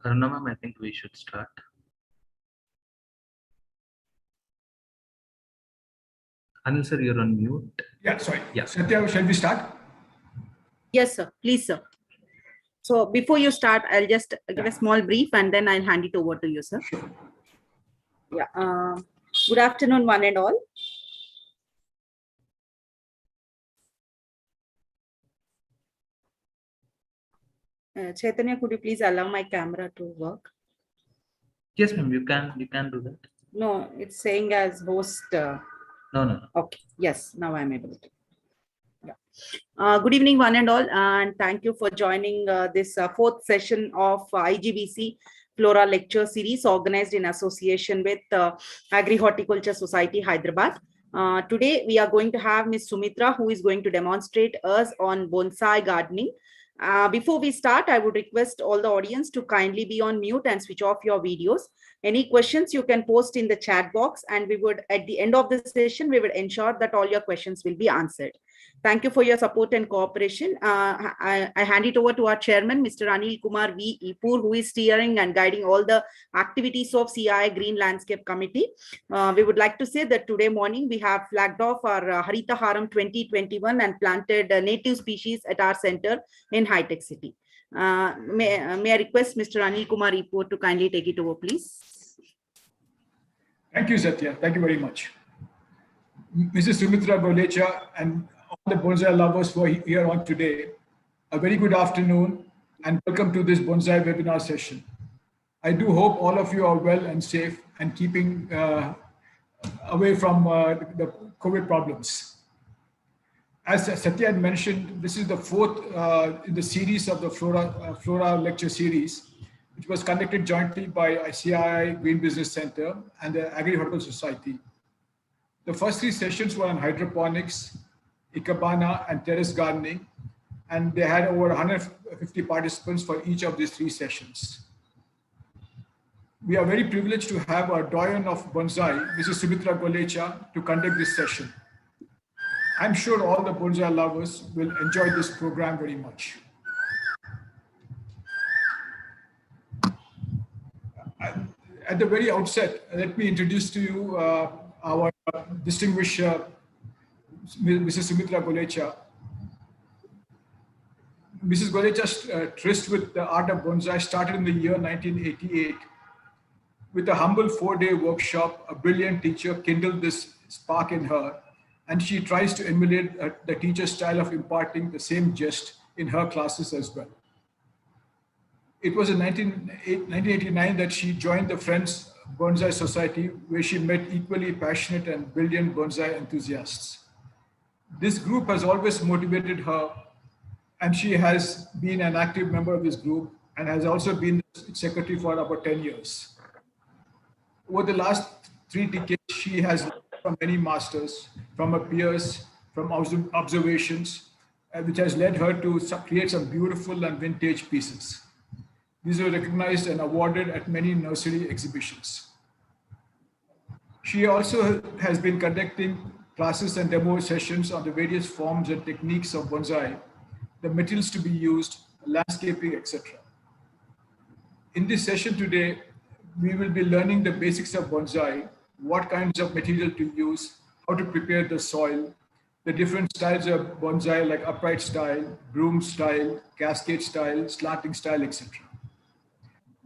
Aruna ma'am, I think we should start. Anil sir, you're on mute. Yeah, sorry. Yeah. Satya, shall we start? Yes, sir. Please, sir. So before you start, I'll just give a small brief and then I'll hand it over to you, sir. Sure. Yeah. Good afternoon, one and all. Chaitanya, could you please allow my camera to work? Yes, ma'am, you can do that. No, it's saying as host. No. Okay. Yes, now I'm able to. Yeah. Good evening, one and all, and thank you for joining this fourth session of IGBC Flora lecture series organized in association with Agri-Horticulture Society, Hyderabad. Today, we are going to have Ms. Sumitra, who is going to demonstrate us on bonsai gardening. Before we start, I would request all the audience to kindly be on mute and switch off your videos. Any questions you can post in the chat box, and we would, at the end of the session, we would ensure that all your questions will be answered. Thank you for your support and cooperation. I hand it over to our chairman, Mr. Anil Kumar V. Ipur, who is steering and guiding all the activities of CI Green Landscape Committee. We would like to say that today morning we have flagged off our Harita Haram 2021 and planted native species at our center in High Tech City. May I request Mr. Anil Kumar Ipur to kindly take it over, please. Thank you, Satya. Thank you very much. Mrs. Sumitra Glacier and all the bonsai lovers who are here on today, a very good afternoon and welcome to this bonsai webinar session. I do hope all of you are well and safe and keeping away from the COVID problems. As Satya had mentioned, this is the fourth in the series of the Flora lecture series, which was conducted jointly by ICII Green Business Center and the Agri-Horticulture Society. The first three sessions were on hydroponics, ikebana, and terrace gardening, and they had over 150 participants for each of these three sessions. We are very privileged to have our doyen of bonsai, Mrs. Sumitra Glacier, to conduct this session. I'm sure all the bonsai lovers will enjoy this program very much. At the very outset, let me introduce to you our distinguished Mrs. Sumitra Glacier. Mrs. Glacier's tryst with the art of bonsai started in the year 1988. With a humble 4-day workshop, a brilliant teacher kindled this spark in her, and she tries to emulate the teacher's style of imparting the same gist in her classes as well. It was in 1989 that she joined the Friends Bonsai Society, where she met equally passionate and brilliant bonsai enthusiasts. This group has always motivated her, and she has been an active member of this group and has also been secretary for about 10 years. Over the last 3 decades, she has learned from many masters, from her peers, from observations, which has led her to create some beautiful and vintage pieces. These were recognized and awarded at many nursery exhibitions. She also has been conducting classes and demo sessions on the various forms and techniques of bonsai, the materials to be used, landscaping, etc. In this session today, we will be learning the basics of bonsai, what kinds of material to use, how to prepare the soil, the different styles of bonsai like upright style, broom style, cascade style, slanting style, etc.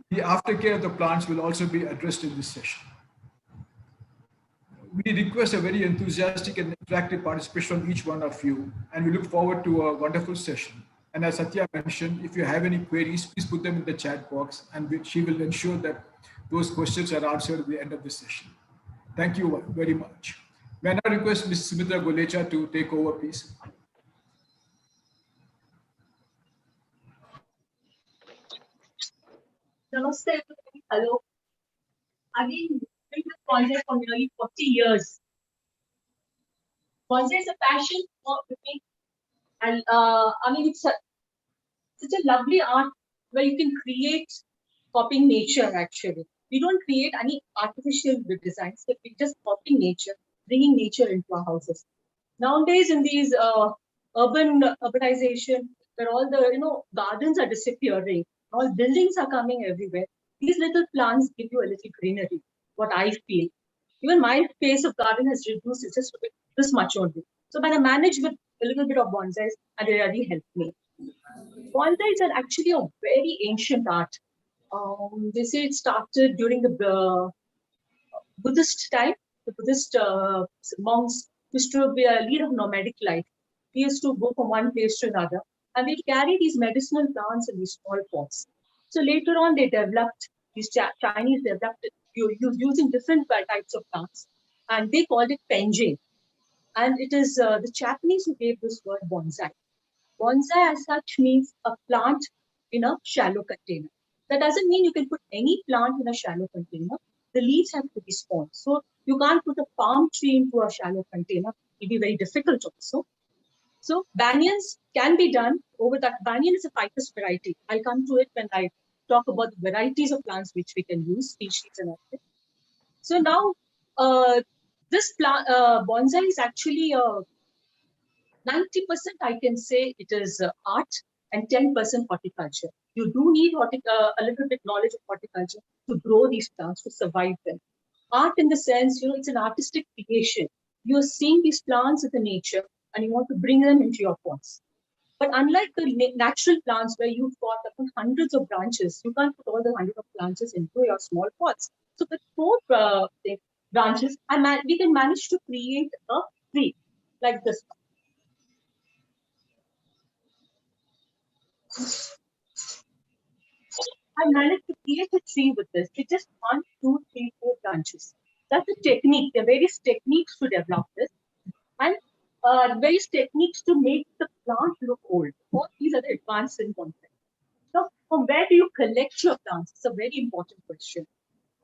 The aftercare of the plants will also be addressed in this session. We request a very enthusiastic and interactive participation from each one of you, and we look forward to a wonderful session. And as Satya mentioned, if you have any queries, please put them in the chat box, and she will ensure that those questions are answered at the end of the session. Thank you very much. May I now request Ms. Sumitra Glacier to take over, please. Namaste, everybody. Hello. I've been doing this bonsai for nearly 40 years. Bonsai is a passion for me, and I mean, it's such a lovely art where you can create copying nature. Actually, we don't create any artificial designs, but we just copying nature, bringing nature into our houses. Nowadays, in these urbanization, where all the gardens are disappearing, all buildings are coming everywhere. These little plants give you a little greenery, what I feel. Even my space of garden has reduced, it's just this much only. So when I manage with a little bit of bonsais, and they really help me. Bonsais are actually a very ancient art. They say it started during the Buddhist time. The Buddhist monks used to lead a nomadic life. They used to go from one place to another, and they carry these medicinal plants in these small pots. So later on, they developed these Chinese developed using different types of plants, and they called it penjing. And it is the Japanese who gave this word bonsai. Bonsai as such means a plant in a shallow container. That doesn't mean you can put any plant in a shallow container. The leaves have to be small. So you can't put a palm tree into a shallow container. It'll be very difficult also. So banyans can be done over that. Banyan is a ficus variety. I'll come to it when I talk about the varieties of plants which we can use, species and everything. So now this plant, bonsai is actually 90% I can say it is art and 10% horticulture. You do need a little bit knowledge of horticulture to grow these plants, to survive them. Art in the sense, it's an artistic creation. You're seeing these plants in the nature and you want to bring them into your pots. But unlike the natural plants where you've got hundreds of branches, you can't put all the hundreds of branches into your small pots. So with 4 branches, we can manage to create a tree like this one. I managed to create a tree with this. It's just 1, 2, 3, 4 branches. That's a technique. There are various techniques to develop this, and various techniques to make the plant look old. All these are the advanced in bonsai. So, from where do you collect your plants? It's a very important question.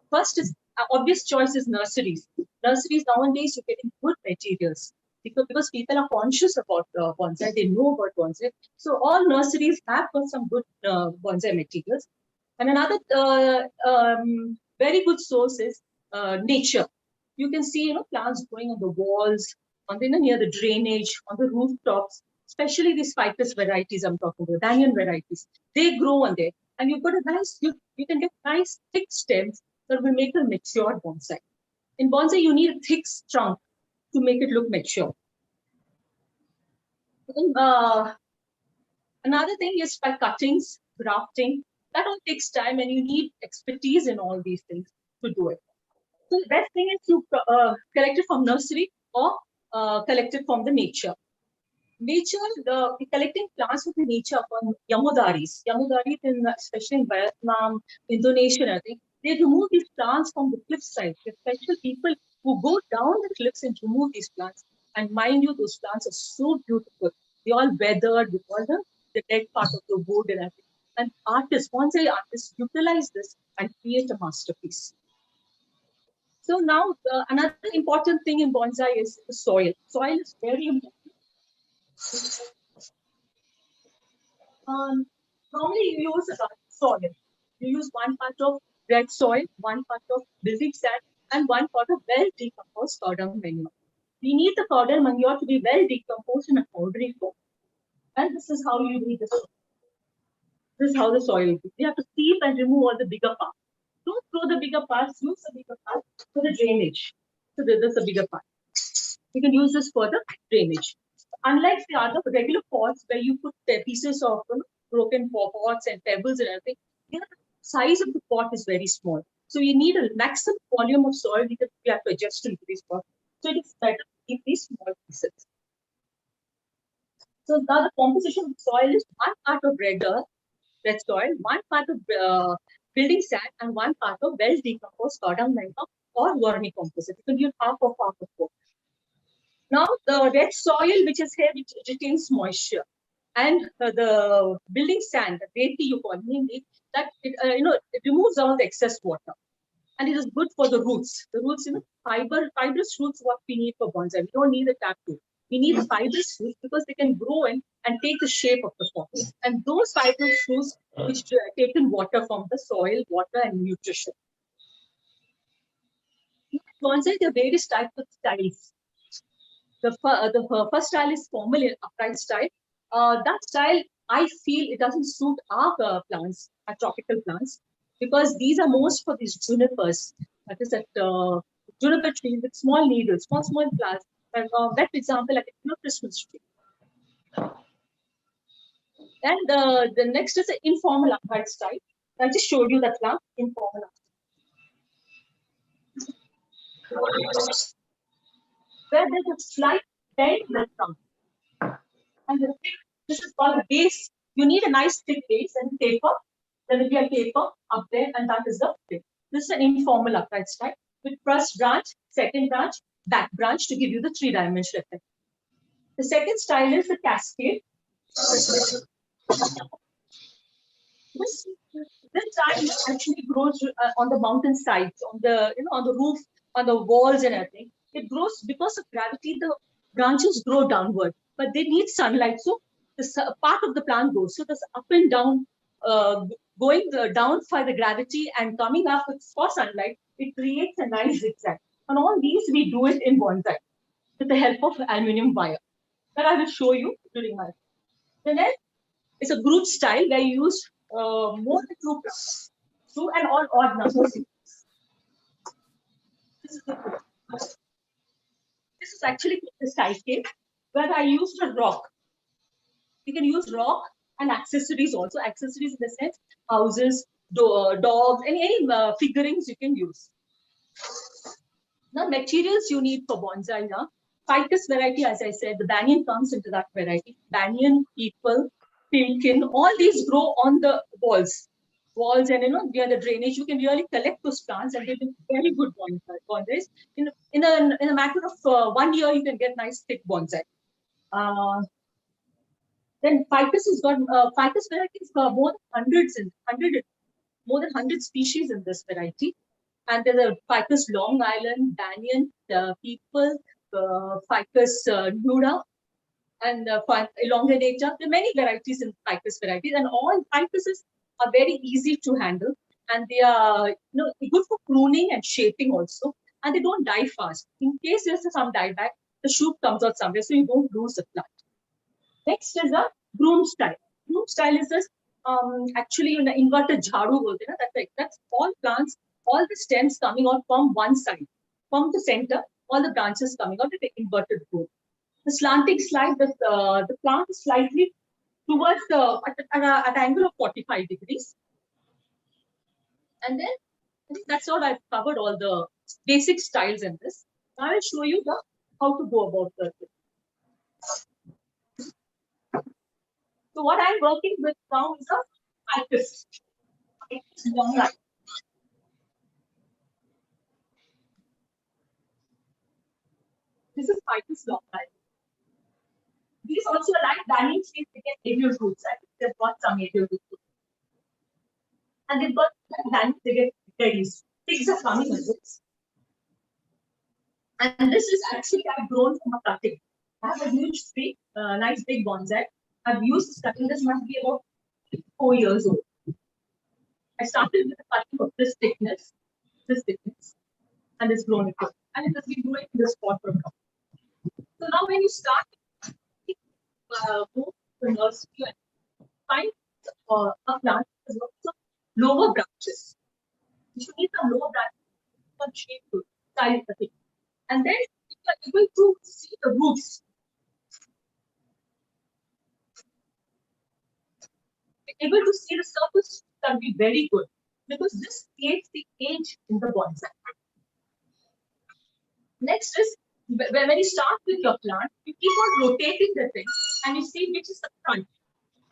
First is obvious choice is nurseries. Nurseries nowadays you're getting good materials because people are conscious about bonsai. They know about bonsai. So all nurseries have got some good bonsai materials. And another very good source is nature. You can see plants growing on the walls, near the drainage, on the rooftops. Especially these ficus varieties I'm talking about, banyan varieties. They grow on there, and you've got a nice. You can get nice thick stems that will make a mature bonsai. In bonsai, you need a thick trunk to make it look mature. Another thing is by cuttings, grafting. That all takes time, and you need expertise in all these things to do it. So the best thing is to collect it from nursery or collect it from the nature. Nature, collecting plants from the nature from yamudaris. Yamudaris, especially in Vietnam, Indonesia, I think, they remove these plants from the cliffside. There are special people who go down the cliffs and remove these plants. And mind you, those plants are so beautiful. They all weathered with all the dead part of the wood and everything. And artists, bonsai artists, utilize this and create a masterpiece. So now, another important thing in bonsai is the soil. Soil is very important. Normally, you use soil. You use 1 part of red soil, 1 part of building sand, and 1 part of well-decomposed cowdung manure. We need the cowdung manure to be well decomposed in a powdery form. And this is how you need the soil. This is how the soil will be. You have to sieve and remove all the bigger parts. Don't throw the bigger parts, use the bigger parts for the drainage. So this is the bigger part. You can use this for the drainage. Unlike the other regular pots where you put pieces of broken pots and pebbles and everything, the size of the pot is very small. So you need a maximum volume of soil because you have to adjust to these pots. So it is better to keep these small pieces. So now the composition of the soil is 1 part of red soil, 1 part of building sand, and 1 part of well-decomposed cowdung manure or vermicompost. You can use half of both. Now, the red soil, which is here, which retains moisture, and the building sand, the reti you call it, that it removes all the excess water, and it is good for the roots. The roots, fibrous roots, what we need for bonsai. We don't need the tap root. We need the fibrous roots because they can grow in and take the shape of the pot. And those fibrous roots, which take in water from the soil, water, and nutrition. In bonsai, there are various types of styles. The first style is formal upright style. That style, I feel it doesn't suit our plants. are tropical plants, because these are most for these junipers. That is that juniper tree with small needles, small flowers. That example, like a Christmas tree. And the next is an informal upright style. I just showed you that plant, informal upright. Where there's a slight bend in the trunk. And this is called a base. You need a nice thick base and taper. There will be a taper up there, and that is the tip. This is an informal upright style with first branch, second branch, back branch to give you the three-dimensional effect. The second style is the cascade. This style actually grows on the mountain sides, on the on the roof, on the walls and everything. It grows because of gravity. The branches grow downward, but they need sunlight. So the part of the plant goes. So this up and down, going down for the gravity and coming up for sunlight, it creates a nice zigzag. And all these we do it in bonsai with the help of aluminum wire. That I will show you during my. The next is a group style where you use more than two plants, two and all odd numbers. This is actually the side cake where I used a rock. You can use rock and accessories also. Accessories in the sense houses, dogs, any figurines you can use. Now materials you need for bonsai now. Ficus variety, as I said, the banyan comes into that variety. Banyan, people, pumpkin, all these grow on the walls and near the drainage. You can really collect those plants and they will very good bonsais. In a matter of 1 year, you can get nice thick bonsai. Then ficus has got ficus varieties more than 100 species in this variety. And there's a ficus Long Island, banyan, people, ficus nuda, and elongator. There are many varieties in ficus varieties, and all ficuses are very easy to handle, and they are good for pruning and shaping also, and they don't die fast. In case there's some dieback, the shoot comes out somewhere, so you don't lose the plant. Next is a broom style. Broom style is this actually inverted jharu. That's all plants, all the stems coming out from one side, from the center, all the branches coming out with the inverted broom. The slanting slide, the plant is slightly towards at an angle of 45 degrees. And then I think that's all. I've covered all the basic styles in this. Now I'll show you how to go about the. So what I'm working with now is a ficus. Long line. This is ficus long line. These also like banyan trees, they get aerial roots. I think they've got some aerial roots. And they've got banyan, they get berries. Things are coming with this. And this is actually I've grown from a cutting. I have a huge tree, nice big bonsai. I've used this cutting. This must be about 4 years old. I started with a cutting of this thickness, and it's grown it. And it has been growing in this spot for now. So now when you start, go to the nursery and find a plant with lower branches. You should need some lower branches, some shape to style the thing. And then you are able to see the roots. You're able to see the surface can be very good because this creates the age in the bonsai. Next is when you start with your plant, you keep on rotating the thing and you see which is the front.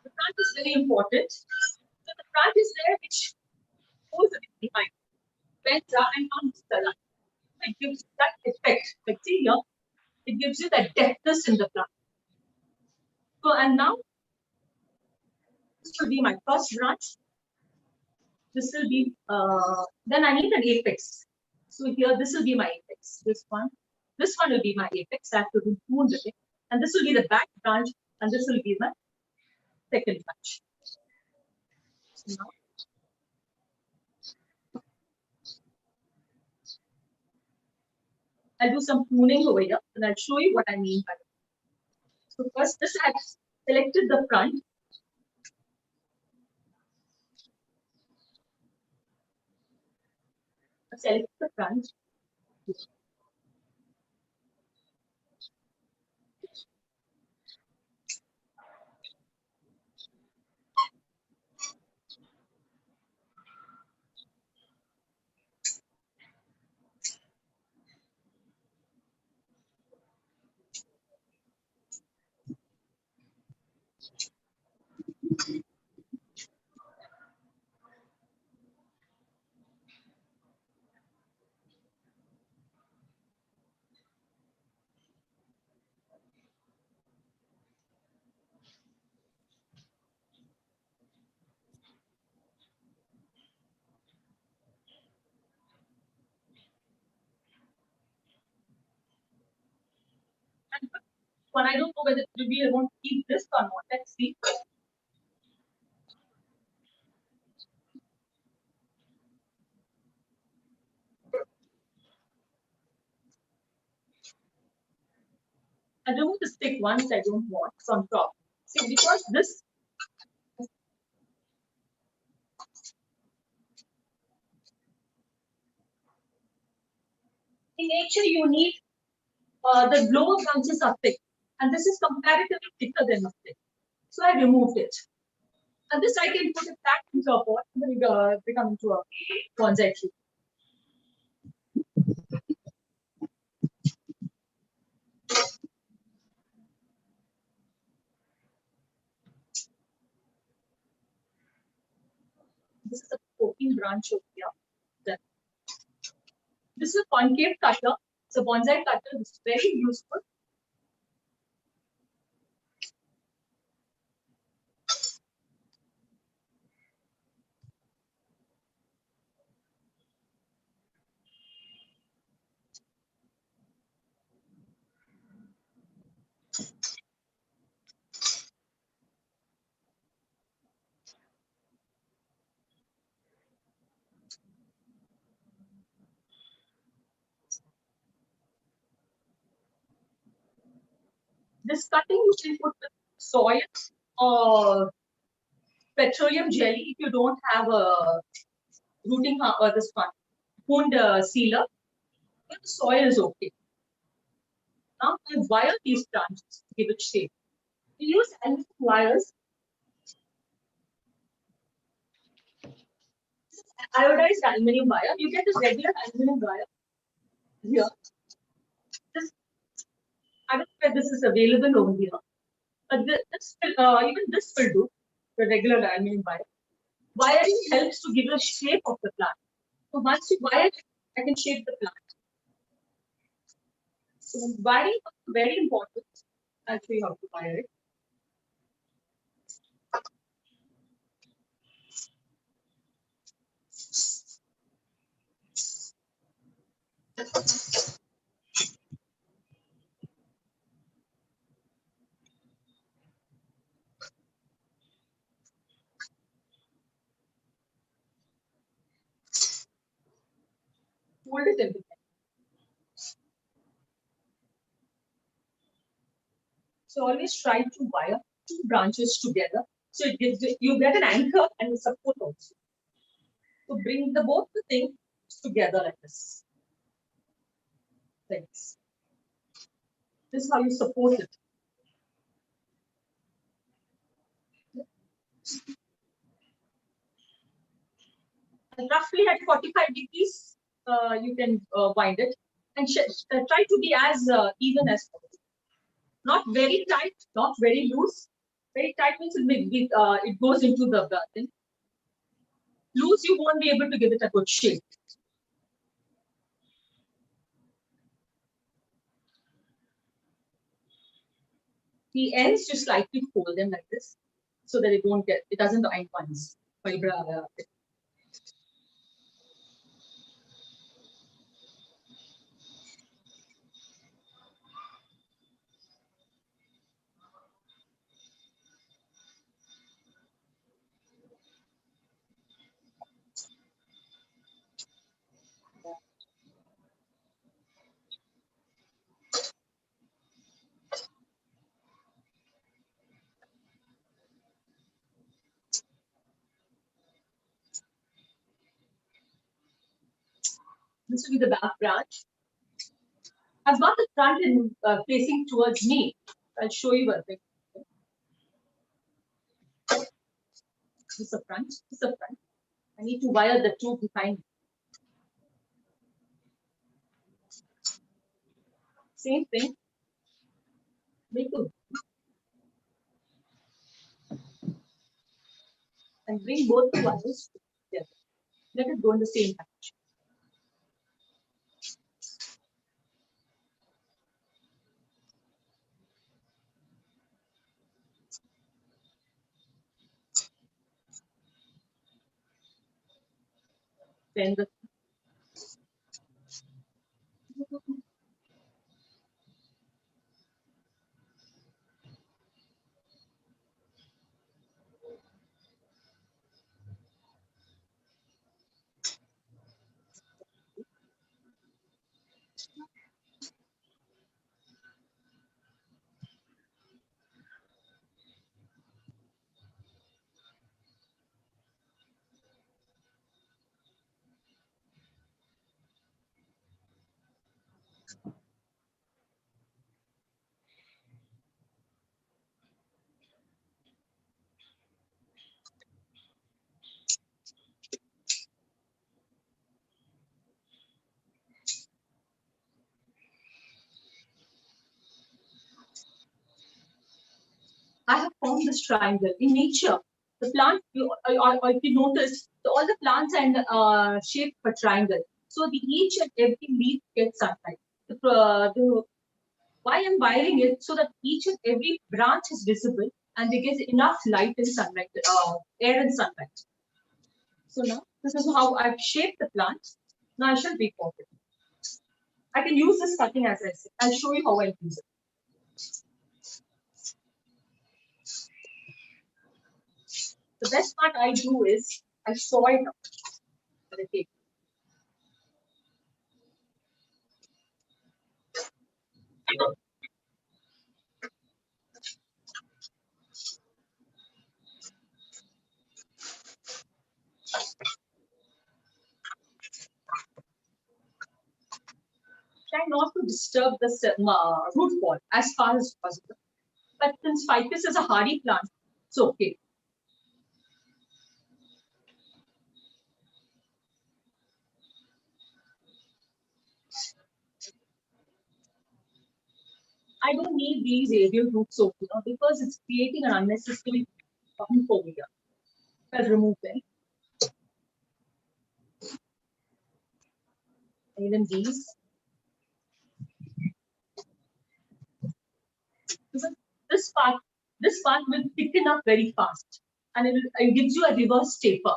The front is very important. So the front is there which goes a bit behind. Bends up and comes the line. It gives you that effect. Like see here, it gives you that depthness in the plant. So and now this will be my first branch. This will be then I need an apex. So here this will be my apex. This one will be my apex. I have to remove the thing. And this will be the back branch, and this will be my second branch. So now, I'll do some pruning over here, and I'll show you what I mean by it. So first, this I have selected the front. select the branch. One, I don't know whether we want to keep this or not. Let's see. I remove the stick ones I don't want from top. See, because this in nature you need the lower branches are thick, and this is comparatively thicker than a stick. So I removed it. And this I can put it back into a pot and then become into a bonsai tree. This is a poking branch over here. Then this is a concave cutter. It's a bonsai cutter. This is very useful. This cutting you can put with soil or petroleum jelly if you don't have a rooting or this one wound sealer. But the soil is okay. Now I wire these branches to give it shape. We use aluminum wires. Iodized aluminum wire. You get this regular aluminum wire here. This, I don't know where this is available over here. But this will, even this will do, the regular aluminum wire. Wiring helps to give a shape of the plant. So once you wire it, I can shape the plant. So wiring is very important. I'll show you how to wire it. Hold it in the So always try to wire two branches together. So it gives you get an anchor and a support also. So bring both the things together like this. Thanks. This is how you support it. And roughly at 45 degrees, you can wind it and try to be as even as possible. Not very tight, not very loose. Very tight means it goes into the thing. Loose, you won't be able to give it a good shape. The ends just slightly fold them like this, so that it doesn't bind once. This will be the back branch. I've got the front and facing towards me. I'll show you a bit. This is the front. This is the front. I need to wire the two behind. Same thing. Make a and bring both the wires together. Let it go in the same direction. Then the I have formed this triangle. In nature, the plant, or if you notice, all the plants are shaped for triangle. So each and every leaf gets sunlight. Why I'm wiring it so that each and every branch is visible and they get enough light and sunlight, air and sunlight. So now this is how I've shaped the plant. Now I shall repot it. I can use this cutting as I said. I'll show you how I use it. The best part I do is I saw it up for the table. Try not to disturb the root ball as far as possible. But since ficus is a hardy plant, it's okay. I don't need these aerial roots over here because it's creating an unnecessary bump over here. I'll remove them. Even these. This part will thicken up very fast and it gives you a reverse taper.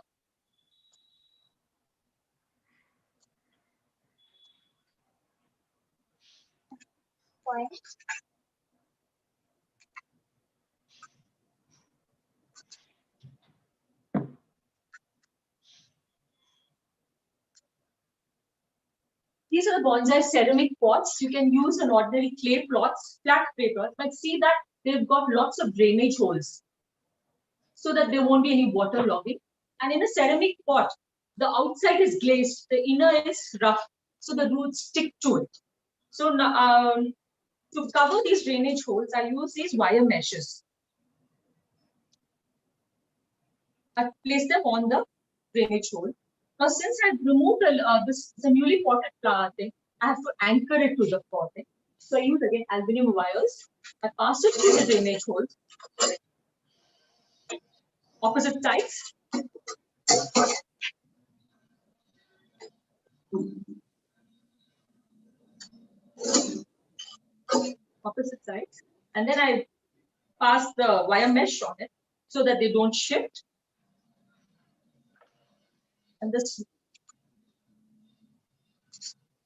Why? These are the bonsai ceramic pots. You can use an ordinary clay pots, flat clay pots, but see that they've got lots of drainage holes so that there won't be any water logging. And in a ceramic pot, the outside is glazed, the inner is rough, so the roots stick to it. So now, to cover these drainage holes, I use these wire meshes. I place them on the drainage hole. Now, since I've removed this the newly potted flower thing, I have to anchor it to the potting. So I use again aluminum wires. I pass it through the drainage holes. Opposite sides. Opposite sides. And then I pass the wire mesh on it so that they don't shift. And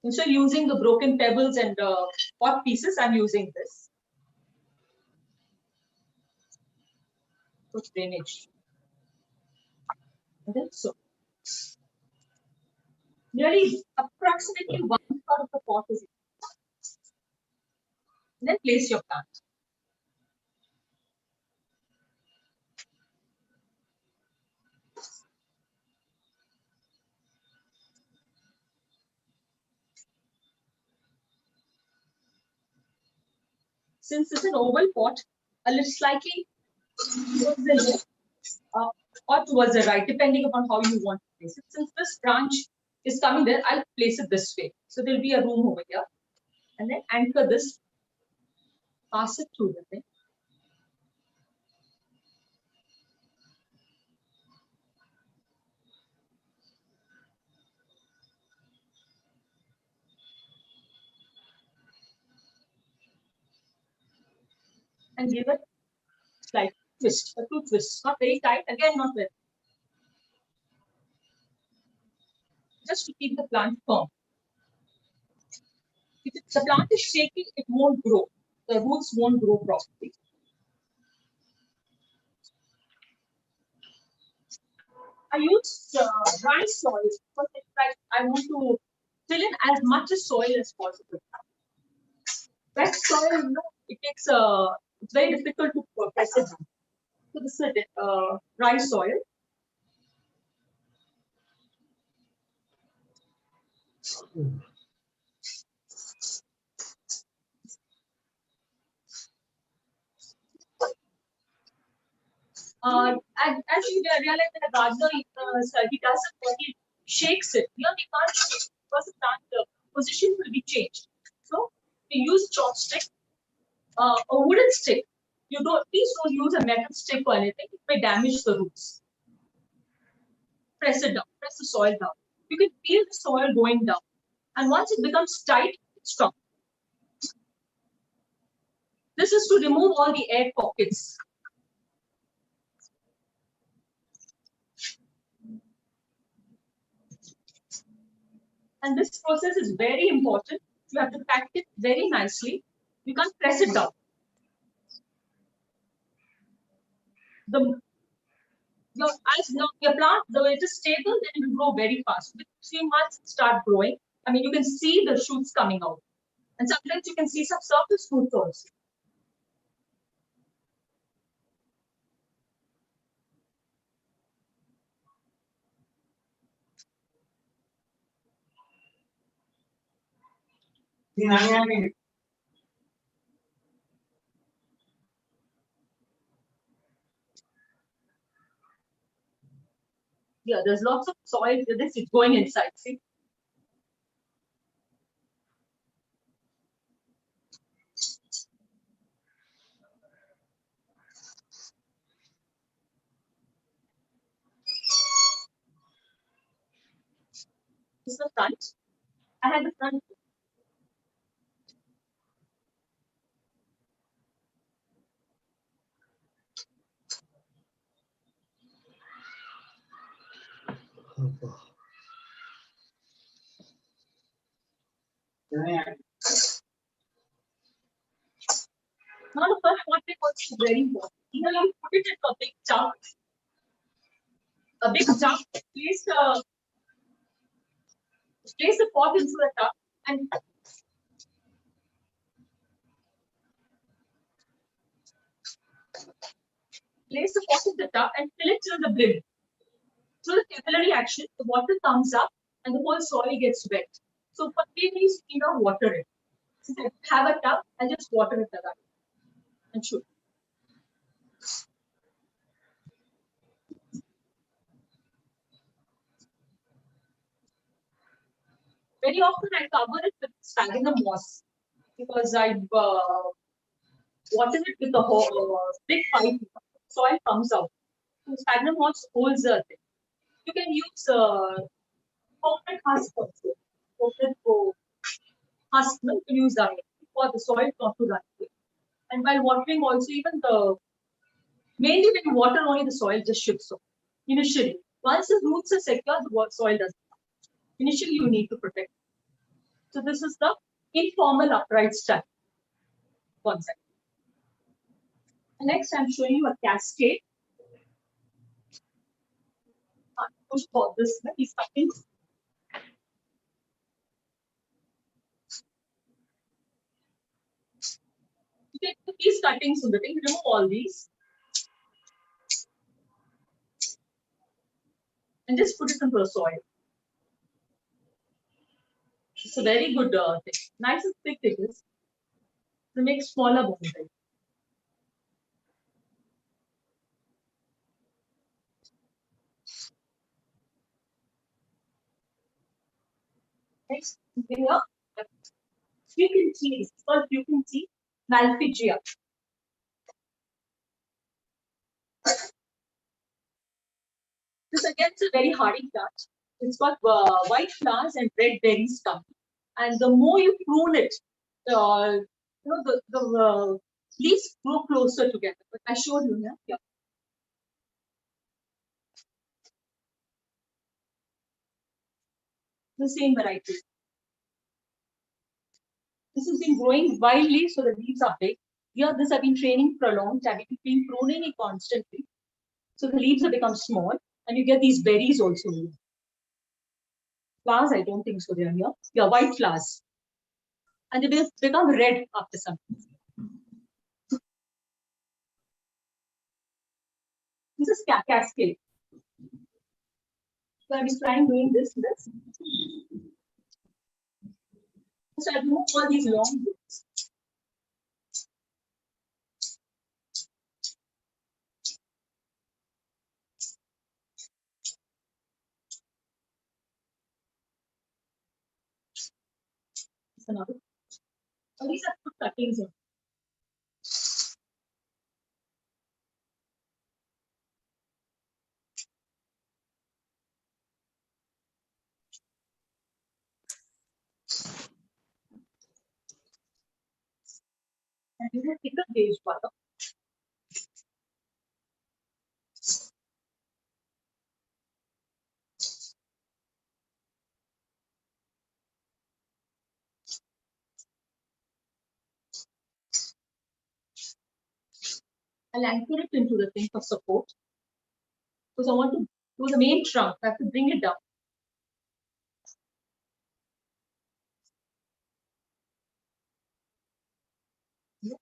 instead of using the broken pebbles and pot pieces, I'm using this. For drainage. And then so. Nearly approximately 1/3 of the pot is in. And then place your plant. since it's an oval pot, a little slightly towards the left or towards the right, depending upon how you want to place it. Since this branch is coming there, I'll place it this way. So there'll be a room over here. And then anchor this, pass it through the thing. And give it slight twist, a two twists, not very tight, again, not very. Just to keep the plant firm. If the plant is shaking, it won't grow. The roots won't grow properly. I use dry soil because I want to fill in as much as soil as possible. Wet soil, you know, it takes it's very difficult to press it down. So this is dry soil. And as you realize that a gardener, he doesn't, he shakes it. Here we can't shake because the plant position will be changed. So we use chopstick, a wooden stick. Please don't use a metal stick or anything. It may damage the roots. Press it down. Press the soil down. You can feel the soil going down. And once it becomes tight, stop. This is to remove all the air pockets. And this process is very important. You have to pack it very nicely. You can't press it down. Your plant, though it is stable, then it will grow very fast. With 3 months, it start growing. I mean, you can see the shoots coming out. And sometimes you can see some surface roots also. Yeah, there's lots of soil. This is going inside. See? This is the front. I had the front. Now the first one is very important. Either you put it in a big jug. Place the pot into the tub and place the pot in the tub and fill it till the brim. Through the capillary action, the water comes up and the whole soil gets wet. So for 3 days, you don't water it. So if I have a tub, I just water it like that and shoot. Very often I cover it with sphagnum moss because I've watered it with a big pipe. Soil comes out. So sphagnum moss holds the thing. You can use coconut husk also. Coconut husk, you can use that for the soil not to run away. And while watering also, even mainly when you water only, the soil just shifts off. Initially, once the roots are secure, the soil doesn't. Initially, you need to protect. So this is the informal upright style concept. Next, I'm showing you a cascade. Push for this, these cuttings. You take these cuttings from the thing, remove all these. And just put it into the soil. It's a very good thing. Nice and thick it is. to make smaller bonsai. Next, here, you can see, this is called Malfigia. This again is a very hardy plant. It's got white flowers and red berries coming. And the more you prune it, the leaves grow closer together. But I showed you here. Yeah. The same variety. This has been growing wildly, so the leaves are big. Here, this I've been training for a long time. You've been pruning it constantly. So the leaves have become small, and you get these berries also. Flowers, I don't think so. They are here. Yeah, white flowers. And they will become red after some time. This is cascade. So I've been trying doing this. So I remove all these long roots. Another. So these are good cuttings. And you have thicker gauge wire. I'll anchor it into the thing for support. Because I want to do the main trunk. I have to bring it down. Yeah.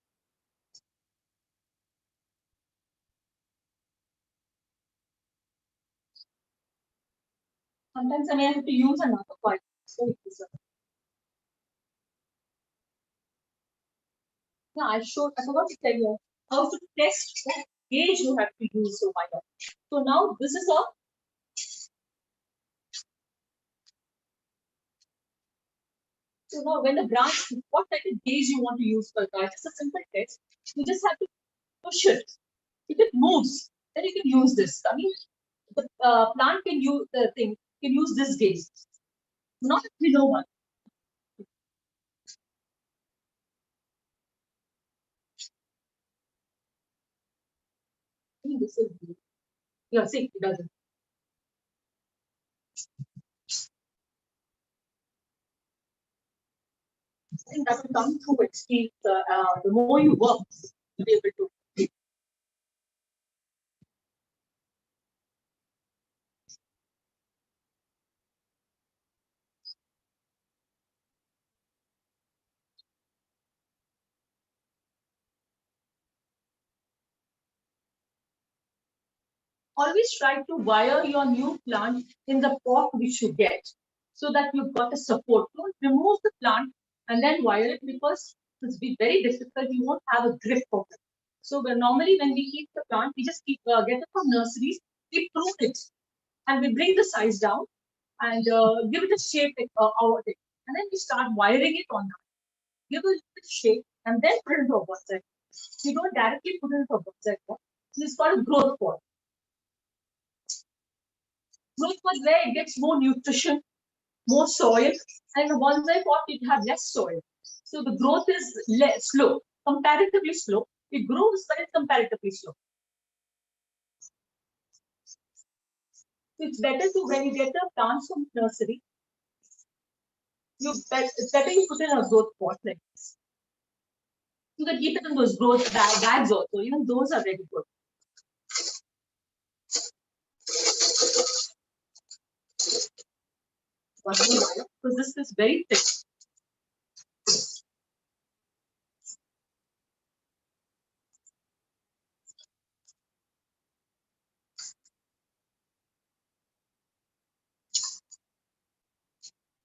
Sometimes I may have to use another coil. So it is yeah, I forgot to tell you how to test what gauge you have to use. So now this is a so now when the branch, what type of gauge you want to use for that? It's a simple test. You just have to push it. If it moves, then you can use this. I mean, the plant can use the thing, can use this gauge, not a kilo one. I think this is yeah, see, it doesn't. I think that will come through experience. The more you work, you'll be able to. Always try to wire your new plant in the pot which you get so that you've got a support. Don't remove the plant and then wire it because it's be very difficult. You won't have a grip of it. So normally when we keep the plant, we just get it from nurseries, we prune it and we bring the size down and give it a shape out it. And then we start wiring it on that. Give it a shape and then put it into a bonsai. You don't directly put it into a bonsai pot. So it's called a growth pot. Growth pot where it gets more nutrition, more soil, and the bonsai pot it has less soil. So the growth is slow, comparatively slow. It grows, but it's comparatively slow. So it's better to when you get a plant from nursery, it's better you put it in a growth pot like this. You can keep it in those growth bags also. Even those are very good. Because this is very thick.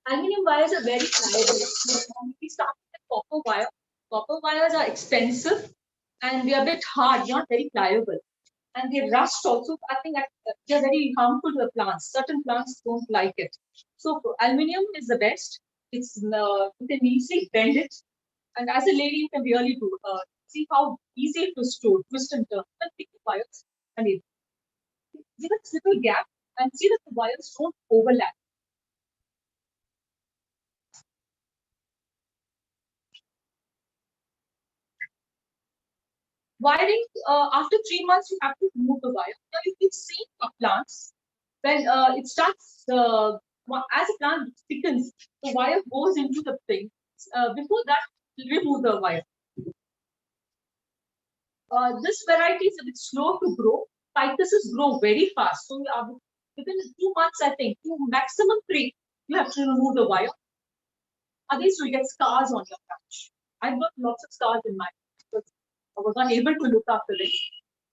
Aluminum wires are very pliable. We start with a copper wire. Copper wires are expensive and they are a bit hard, not very pliable. And they rust also. I think that they're very harmful to the plants. Certain plants don't like it. So aluminium is the best. It's you can easily bend it, and as a lady, you can really do. See how easy it is to twist and turn. And pick the wires and it give a little gap and see that the wires don't overlap. Wiring, after 3 months, you have to remove the wire. Now, you can see plants when it starts, as a plant thickens, the wire goes into the thing. Before that, remove the wire. This variety is a bit slow to grow. Ficuses grow very fast. So, within 2 months, I think, maximum 3, you have to remove the wire. Otherwise, you get scars on your branch. I've got lots of scars in my because I was unable to look after it.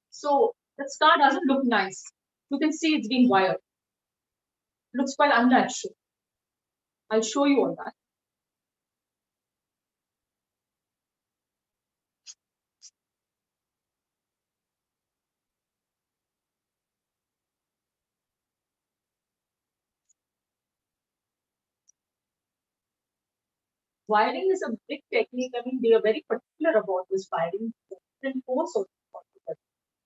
So the scar doesn't look nice. You can see it's being wired. Looks quite unnatural. I'll show you all that. Wiring is a big technique. I mean, they are very particular about this wiring. Different course of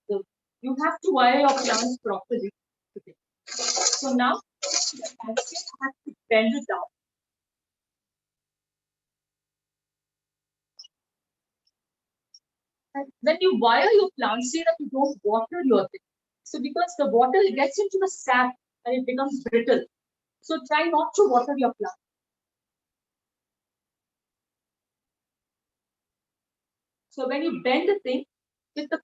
so you have to wire your plants properly. So now the basket has to bend it down. And when you wire your plants, say that you don't water your thing. So because the water gets into the sap and it becomes brittle. So try not to water your plant. So when you bend the thing with the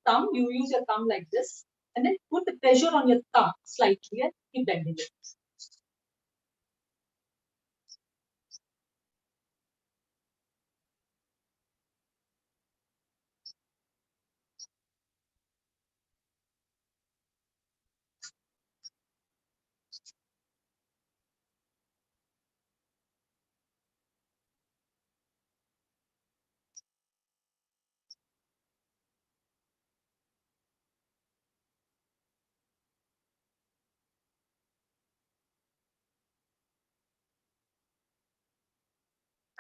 thumb, you use your thumb like this, and then put the pressure on your thumb slightly and keep bending it.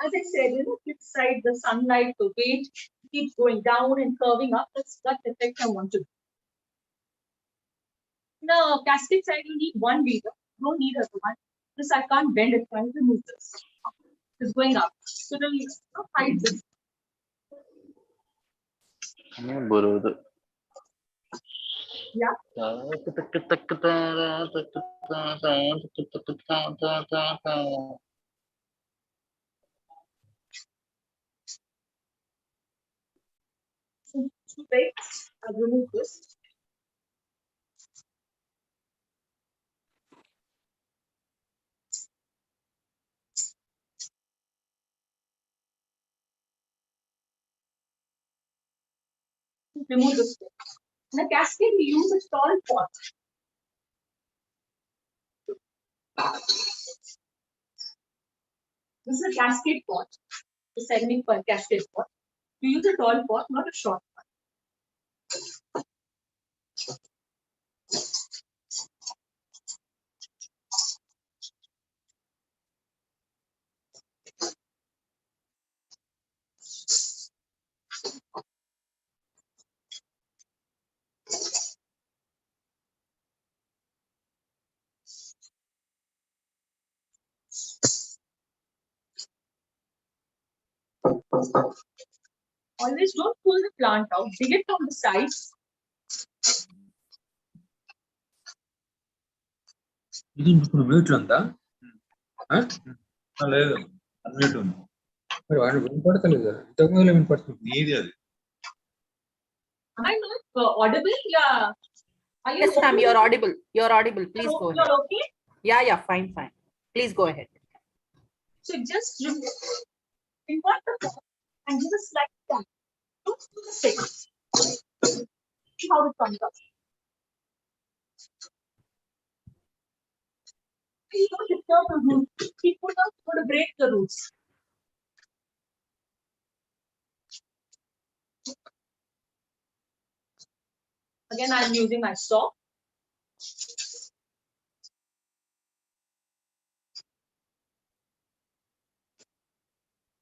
As I said, flip side, the sunlight, the weight keeps going down and curving up. That's that effect I want to do. Now, cascade side, you need one leader. You don't need a one. This I can't bend it. Trying to move this. It's going up. So don't hide this. Yeah. So wait, I'll remove this. Remove this. In a cascade, we use a tall pot. This is a cascade pot, the technique for cascade pot. We use a tall pot, not a short pot. Always don't pull the plant out, dig it from the sides. ఇది ఇప్పుడు mute ఉందా లేదు unmute ఉంది మరి వాడు వినపడతలేదు కదా ఇంతకు ముందు వినపడుతుంది నీది అది Am I not audible? Yeah. Are you Yes, ma'am, you're audible. You're audible. Please go ahead. You're okay? Yeah, fine. Please go ahead. So just invert the pot and give a slight tap. Don't do the same. See how it comes up. You don't disturb the roots. People are going to break the roots. Again, I'm using my saw.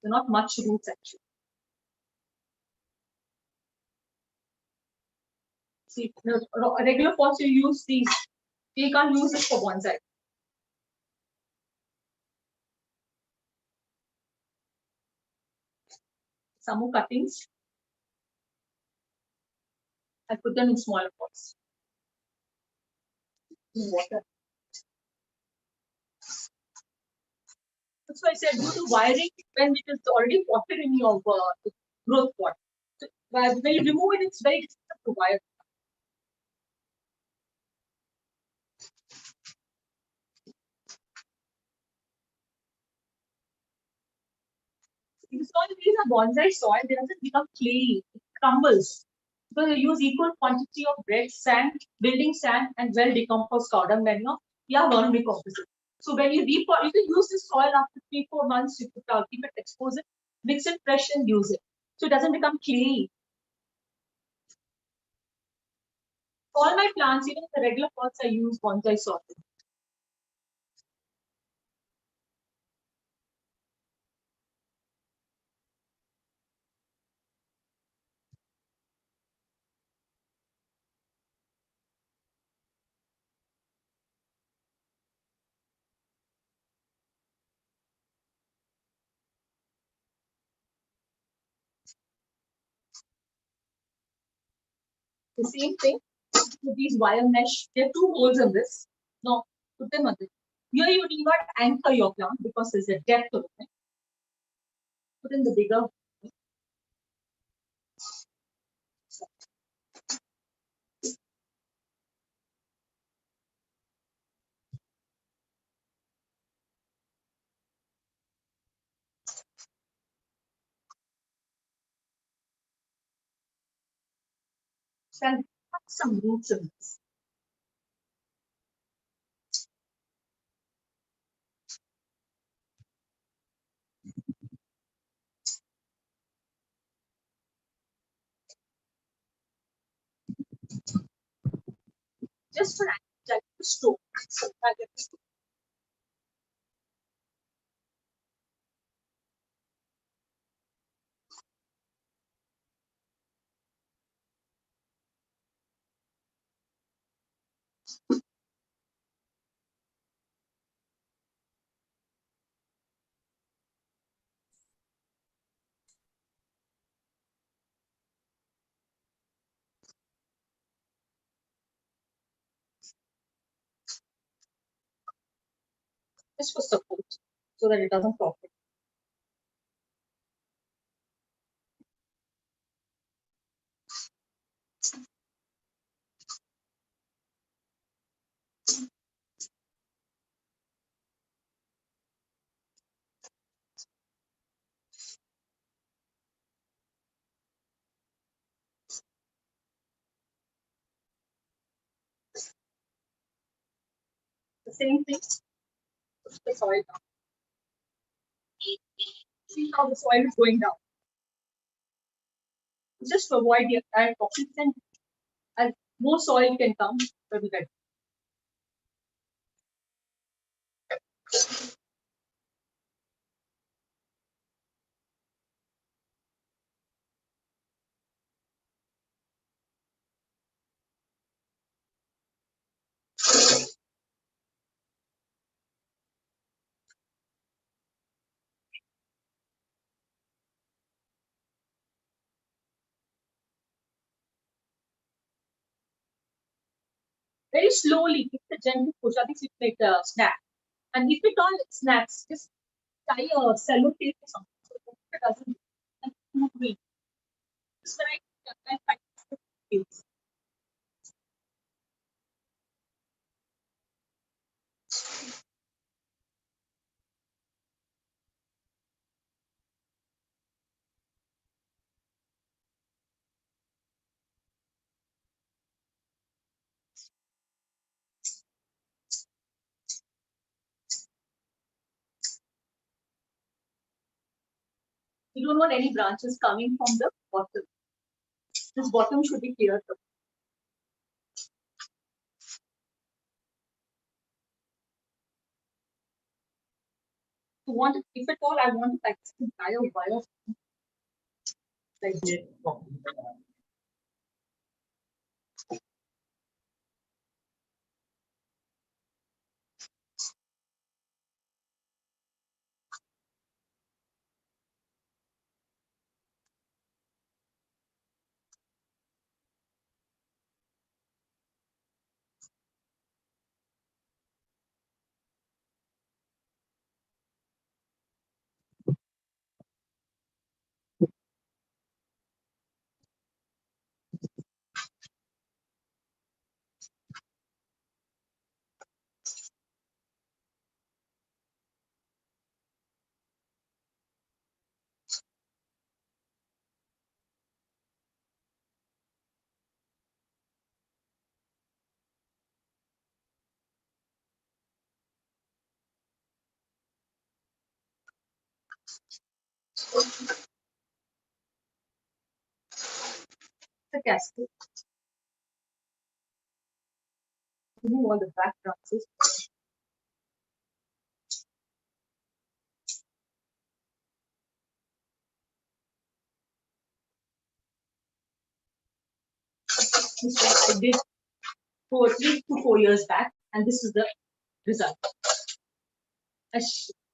They're not much roots actually. See, regular pots you use these. You can't use this for bonsai. Some more cuttings. I put them in smaller pots. In water. That's why I said do the wiring when it is already potted in your growth pot. So, when you remove it, it's very difficult to wire. Because all these are bonsai soil, they doesn't become clayey, it crumbles. Because you use equal quantity of red sand, building sand, and well decomposed cardamom manure. Yeah, one decomposite. So when you repot, you can use this soil after 3-4 months. You could keep it, expose it, mix it fresh, and use it. So it doesn't become clayey. All my plants, even in the regular pots, I use bonsai soil. The same thing with these wire mesh. There are 2 holes in this. No, put them on this. Here you need not anchor your plant because there's a depth of it. Put in the bigger. And have some roots in this. Just for like to store. So I get to store. Just for support so that it doesn't pop it. The same thing. Push the soil down. See how the soil is going down. Just to avoid the entire toxics, and as more soil can come, the better. Very slowly, keep the gentle push. I think it make a snap. And if it all snaps, just tie a cello tape or something so it doesn't and move away. Just right. You don't want any branches coming from the bottom. This bottom should be cleared up. to want to, if at all, I want to like this entire wire like this. The cascade. Remove all the back branches. This is what I did for 3 to 4 years back, and this is the result. I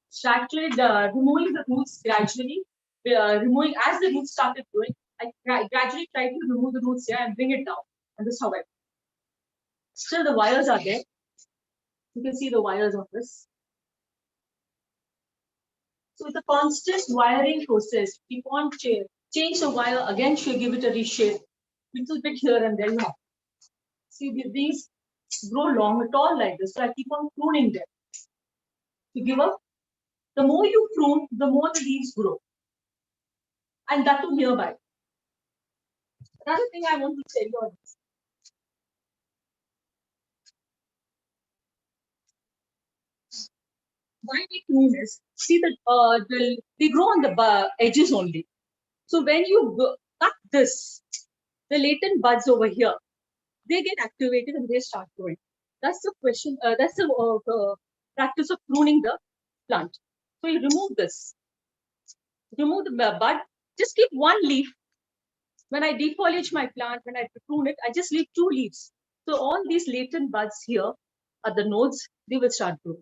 started removing the roots gradually, removing as the roots started growing. I gradually tried to remove the roots here and bring it down, and this is how I. Still, the wires are there. You can see the wires of this. So it's a constant wiring process. Keep on change the wire again. She'll give it a reshape, little bit here and there. You have. See these grow long, tall like this. So I keep on pruning them. To give up, the more you prune, the more the leaves grow, and that too nearby. Another thing I want to tell you on this. Why we prune is, see that they grow on the edges only. So when you cut this, the latent buds over here, they get activated and they start growing. That's the question. That's the practice of pruning the plant. So you remove this, remove the bud. Just keep one leaf. When I defoliage my plant, when I prune it, I just leave 2 leaves. So all these latent buds here at the nodes, they will start growing.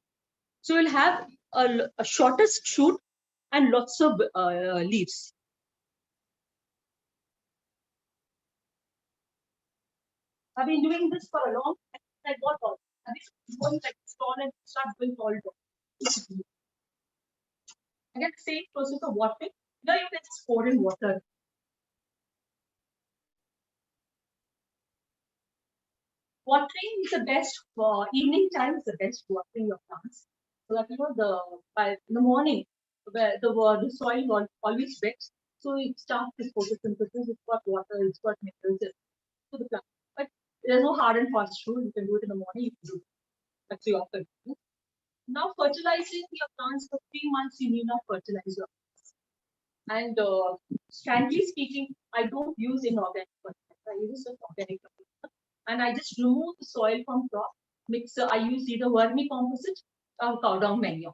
So you'll have a shortest shoot and lots of leaves. I've been doing this for a long time. I got all. And it's going like tall and start going tall. Again, same process of watering. Now you can just pour in water. Watering is the best for evening time. Is the best watering your plants. So that you know in the morning where the soil is always wet, so it starts this photosynthesis. It's got water. It's got minerals to the plant. But there's no hard and fast rule. You can do it in the morning. You can do it. That's your option. Now fertilizing your plants for 3 months. You need not fertilize your plants. And frankly speaking, I don't use inorganic fertilizer. I use organic fertilizer. And I just remove the soil from top. I use either vermicomposite or cow dung manure.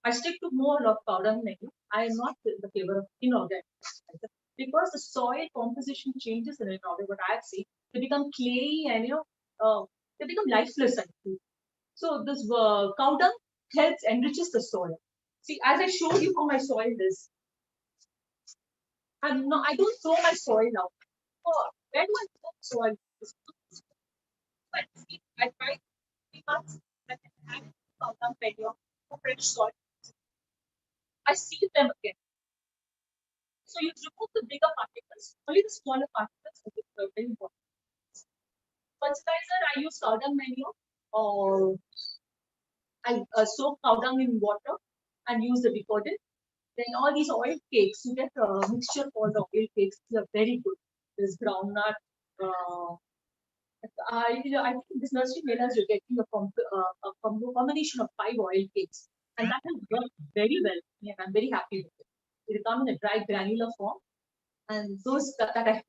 I stick to more of cow dung manure. I am not in the favor of inorganic fertilizer because the soil composition changes in inorganic. What I have seen, they become clayey and they become lifeless. So this cow dung helps enriches the soil. See, as I showed you how my soil is, I don't throw my soil out. Oh, where do I throw soil? I try 3 months and I have cow dung manure for fresh soil. I seal them again. So you remove the bigger particles, only the smaller particles are very important. Fertilizer, I use cow dung manure, or I soak cow dung in water and use the decoder. Then all these oil cakes, you get a mixture called oil cakes. They are very good. There's groundnut. I think this nursery mailers you're getting a combination of 5 oil cakes, and that has worked very well. And I'm very happy with it. They come in a dry granular form, and those that I have.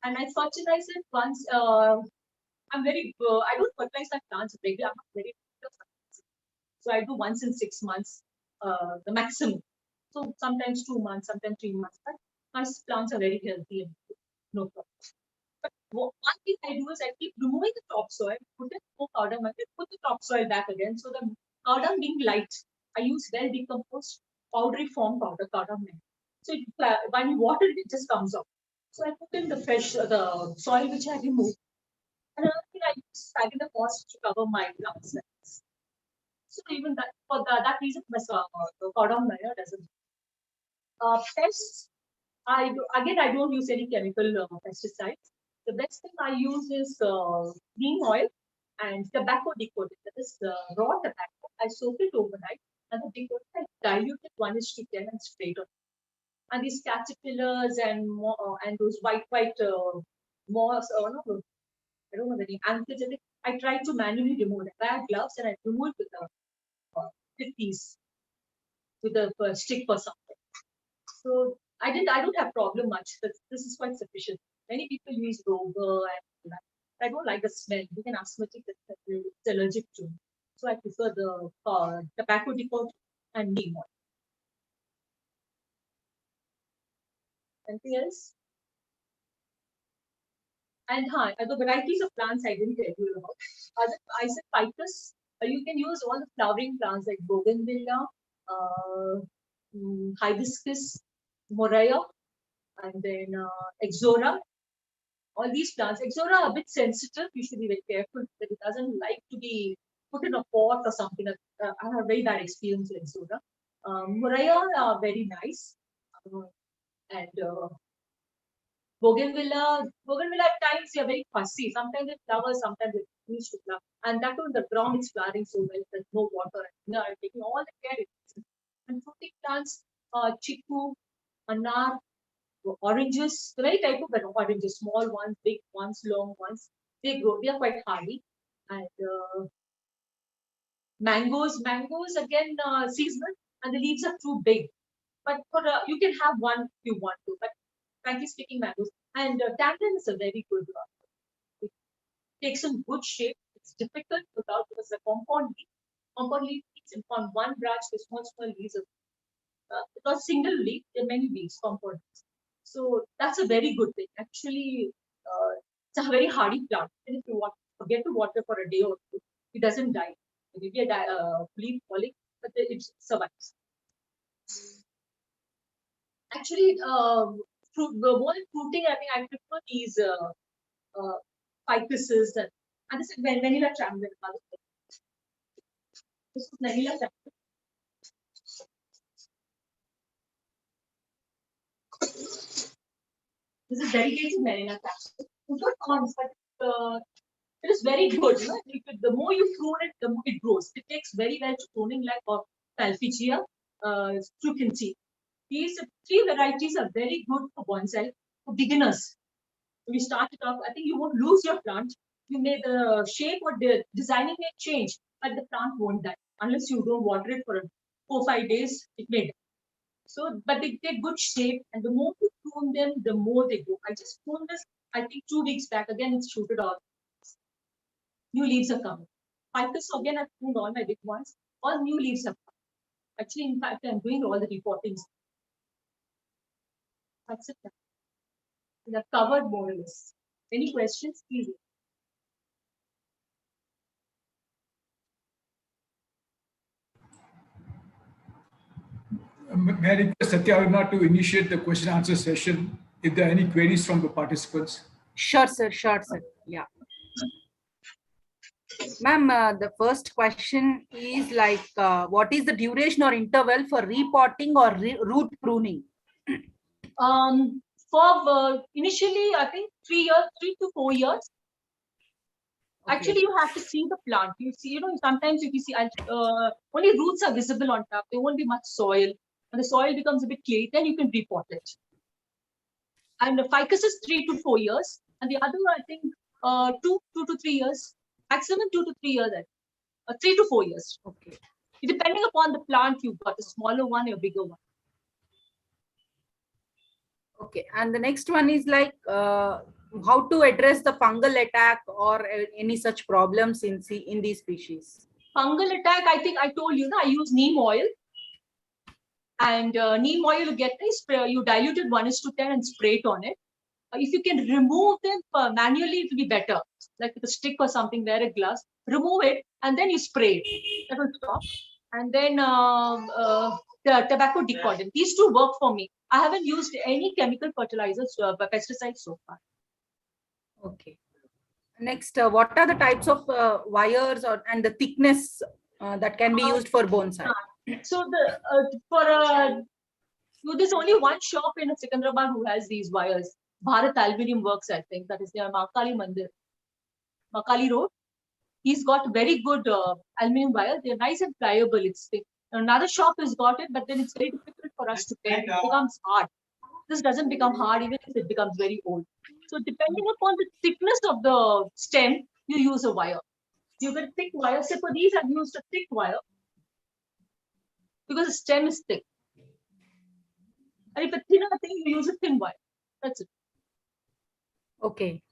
And I fertilize it once. I'm very. I don't fertilize my plants regularly. I'm not very. So I do once in 6 months. the maximum. So sometimes 2 months, sometimes 3 months. But my plants are very healthy and no problem. But one thing I do is I keep removing the topsoil, put it more powder, put the topsoil back again. So the cow dung being light, I use well decomposed powdery form powder cow dung. So when you water it, it just comes out. So I put in the fresh, the soil which I removed. And another thing I use the moss to cover my plants. So even that, for that reason, the cow dung manure doesn't. Pests, I don't use any chemical pesticides. The best thing I use is neem oil and tobacco decoated. That is raw tobacco. I soak it overnight and the decoated I dilute it 1:10 and spray it on. And these caterpillars and those white moss, no, I don't know the name, anthogenic. I try to manually remove it. I have gloves and I remove it with these, with a stick or something. So I don't have problem much. This is quite sufficient. Many people use rover and that. I don't like the smell. You can asthmatic, it's allergic to. So I prefer the tobacco decoat and neem oil. Anything else? And the varieties of plants I didn't tell you about. I said ficus. You can use all the flowering plants like bougainvillea, hibiscus, moraia, and then exora. All these plants, exora are a bit sensitive. You should be very careful that it doesn't like to be put in a pot or something. I have a very bad experience with exora. Moraia are very nice, and bougainvillea at times they are very fussy. Sometimes it flowers, sometimes it needs to flower. And that on the ground it's flowering so well. There's no water. I'm taking all the care. And fruiting plants, chiku, anar, oranges, the very type of oranges, small ones, big ones, long ones, they grow. They are quite hardy. And mangoes again seasonal, and the leaves are too big. But for you can have one if you want to. But frankly speaking, mangoes and tamarind is a very good one. It takes some good shape. It's difficult without because the compound leaf. Compound leaf is on one branch with small leaves. Because single leaf, there are many leaves, compound leaves. So that's a very good thing. Actually, it's a very hardy plant. And if you forget to water for a day or two, it doesn't die. It may be a leaf falling, but it survives. Actually, the more fruiting, I think I prefer these ficuses and this is vanilla chamber. This is vanilla chamber. This is dedicated vanilla chamber. It's not constant, but it is very good. The more you prune it, the more it grows. It takes very well to pruning like of Palfigia, Trucanti. These 3 varieties are very good for bonsai for beginners. When you start it off, I think you won't lose your plant. You may the shape or the designing may change, but the plant won't die unless you don't water it for 4 or 5 days. It may die. So, but they take good shape, and the more you prune them, the more they grow. I just pruned this, I think 2 weeks back. Again, it's shooted off. New leaves are coming. Ficus again, I've pruned all my big ones. All new leaves are coming. Actually, in fact, I'm doing all the reportings. That's it. We have covered more or less. Any questions, please? May I request Satya to initiate the question answer session if there are any queries from the participants? Sure, sir. Yeah. Ma'am, the first question is like, what is the duration or interval for repotting or root pruning? For initially, I think 3 to 4 years. Okay. Actually, you have to see the plant. You see, sometimes if you see only roots are visible on top, there won't be much soil. When the soil becomes a bit clay, then you can repot it. And the ficus is 3 to 4 years, and the other I think 2 to 3 years, maximum 2 to 3 years. 3 to 4 years. Okay. Depending upon the plant you've got, a smaller one or a bigger one. Okay, and the next one is like how to address the fungal attack or any such problems in these species. Fungal attack, I think I told you, I use neem oil. And neem oil you get, you dilute it 1:10 and spray it on it. If you can remove them manually, it will be better. Like with a stick or something, wear a glass, remove it, and then you spray it. That will stop. And then the tobacco decordant. These two work for me. I haven't used any chemical fertilizers, pesticides so far. Okay. Next, what are the types of wires and the thickness that can be used for bonsai? So there's only one shop in Secunderabad who has these wires. Bharat Aluminium Works, I think, that is near Makali Mandir, Makali Road. He's got very good aluminium wire. They're nice and pliable. It's thick. Another shop has got it, but then it's very difficult for us to paint. It becomes hard. This doesn't become hard even if it becomes very old. So depending upon the thickness of the stem, you use a wire. You get thick wire. Say for these, I've used a thick wire because the stem is thick. And if a thinner thing, you use a thin wire. That's it. Okay.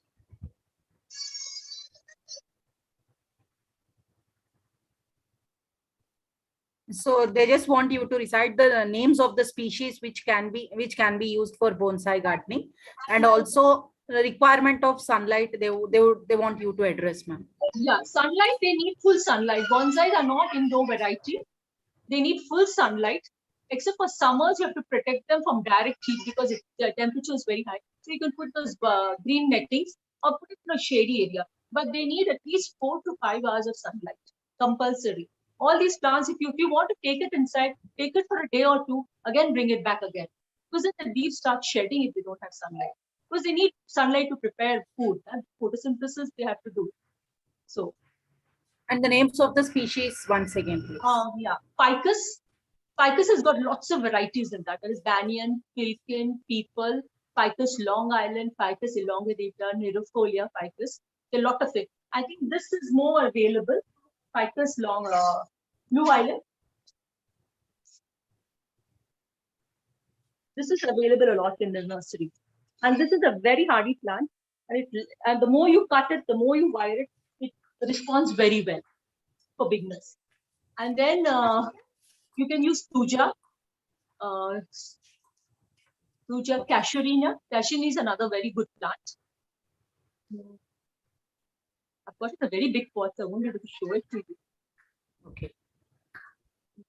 So they just want you to recite the names of the species which can be used for bonsai gardening, and also the requirement of sunlight they want you to address, ma'am. Yeah, sunlight, they need full sunlight. Bonsais are not indoor variety. They need full sunlight. Except for summers, you have to protect them from direct heat because the temperature is very high. So you can put those green nettings or put it in a shady area. But they need at least 4 to 5 hours of sunlight, compulsory. All these plants, if you want to take it inside, take it for a day or two, again bring it back again. Because then the leaves start shedding if they don't have sunlight. Because they need sunlight to prepare food. And photosynthesis they have to do. So. And the names of the species once again, please. Yeah, Ficus. Ficus has got lots of varieties in that. There is banyan, pilkin, peepal, Ficus Long Island, Ficus elongata, Nirofolia ficus. There are a lot of it. I think this is more available. Ficus Blue Island. This is available a lot in the nursery. And this is a very hardy plant. And the more you cut it, the more you wire it, it responds very well for beginners. And then you can use Tuja. Tuja casuarina. Casuarina is another very good plant. I've got it in a very big pot, so I won't be able to show it to you. Okay.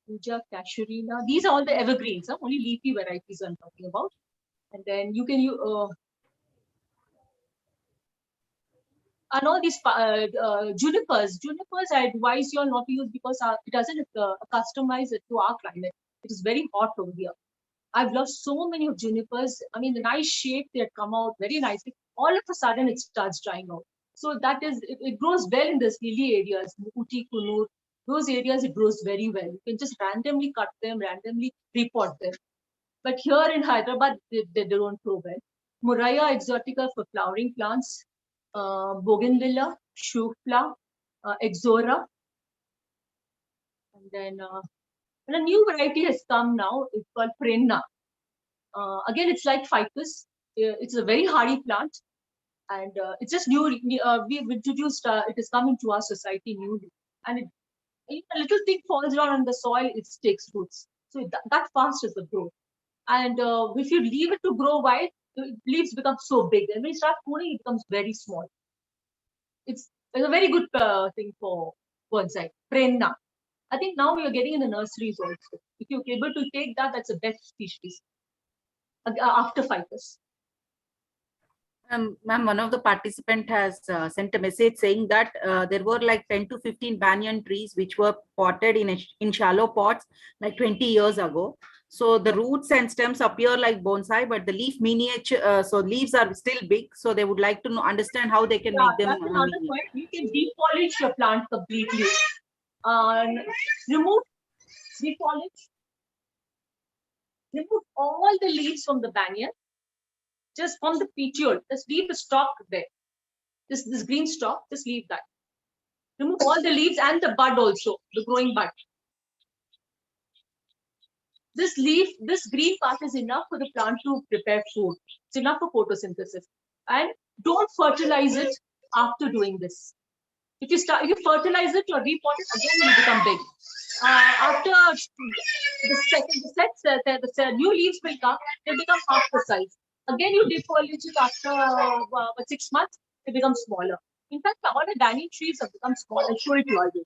Tuja casuarina. These are all the evergreens, only leafy varieties I'm talking about. And then you can use and all these junipers. Junipers, I advise you all not to use because it doesn't customize it to our climate. It is very hot over here. I've lost so many of junipers. I mean, the nice shape, they had come out very nicely. All of a sudden, it starts drying out. So that is, it grows well in the hilly areas, Uti, Kunur. Those areas, it grows very well. You can just randomly cut them, randomly repot them. But here in Hyderabad, they don't grow well. Murraya exotica for flowering plants. Bougainvillea, Shufla, Exora. And then a new variety has come now. It's called Prenna. Again, it's like Ficus. It's a very hardy plant. And it's just new. We've introduced, it has come into our society newly. And a little thing falls down on the soil, it takes roots. So that fast is the growth. And if you leave it to grow wild, the leaves become so big. And when you start pruning, it becomes very small. It's a very good thing for bonsai. Prenna. I think now we are getting in the nurseries also. If you're able to take that, that's the best species after Ficus. Ma'am, one of the participants has sent a message saying that there were like 10 to 15 banyan trees which were potted in shallow pots like 20 years ago. So the roots and stems appear like bonsai, but the leaf miniature, so leaves are still big. So they would like to understand how they can make them. That's another point. You can depolish your plant completely. Remove all the leaves from the banyan. Just from the petiole, just leave the stalk there. This green stalk, just leave that. Remove all the leaves and the bud also, the growing bud. This green part is enough for the plant to prepare food. It's enough for photosynthesis. And don't fertilize it after doing this. If you fertilize it or repot it, again it will become big. After the new leaves will come, they become half the size. Again, you defoliate it after 6 months, they become smaller. In fact, all the dining trees have become small. I'll show it to you again.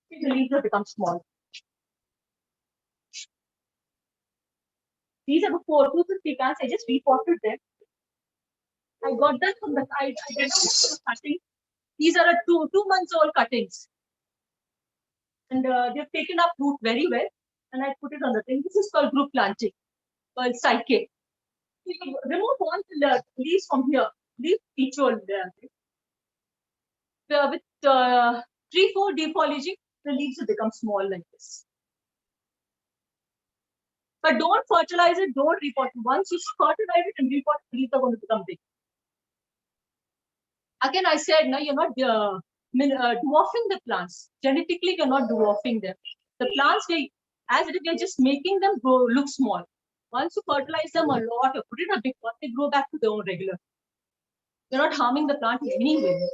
The leaves have become small. These are the 250 plants. I just repotted them. I got them from the I did cutting. These are 2 months old cuttings, and they've taken up root very well. And I put it on the thing. This is called group planting, called psyche. You remove one leaves from here. Leave each one there. With 3-4 defoliaging, the leaves will become small like this. But don't fertilize it, don't repot it. Once you fertilize it and repot it, the leaves are going to become big. Again, I said, no, you're not dwarfing the plants. Genetically, you're not dwarfing them. The plants, as if you're just making them grow, look small. Once you fertilize them a lot, or put it in a big pot, they grow back to their own regular. You're not harming the plant in any way.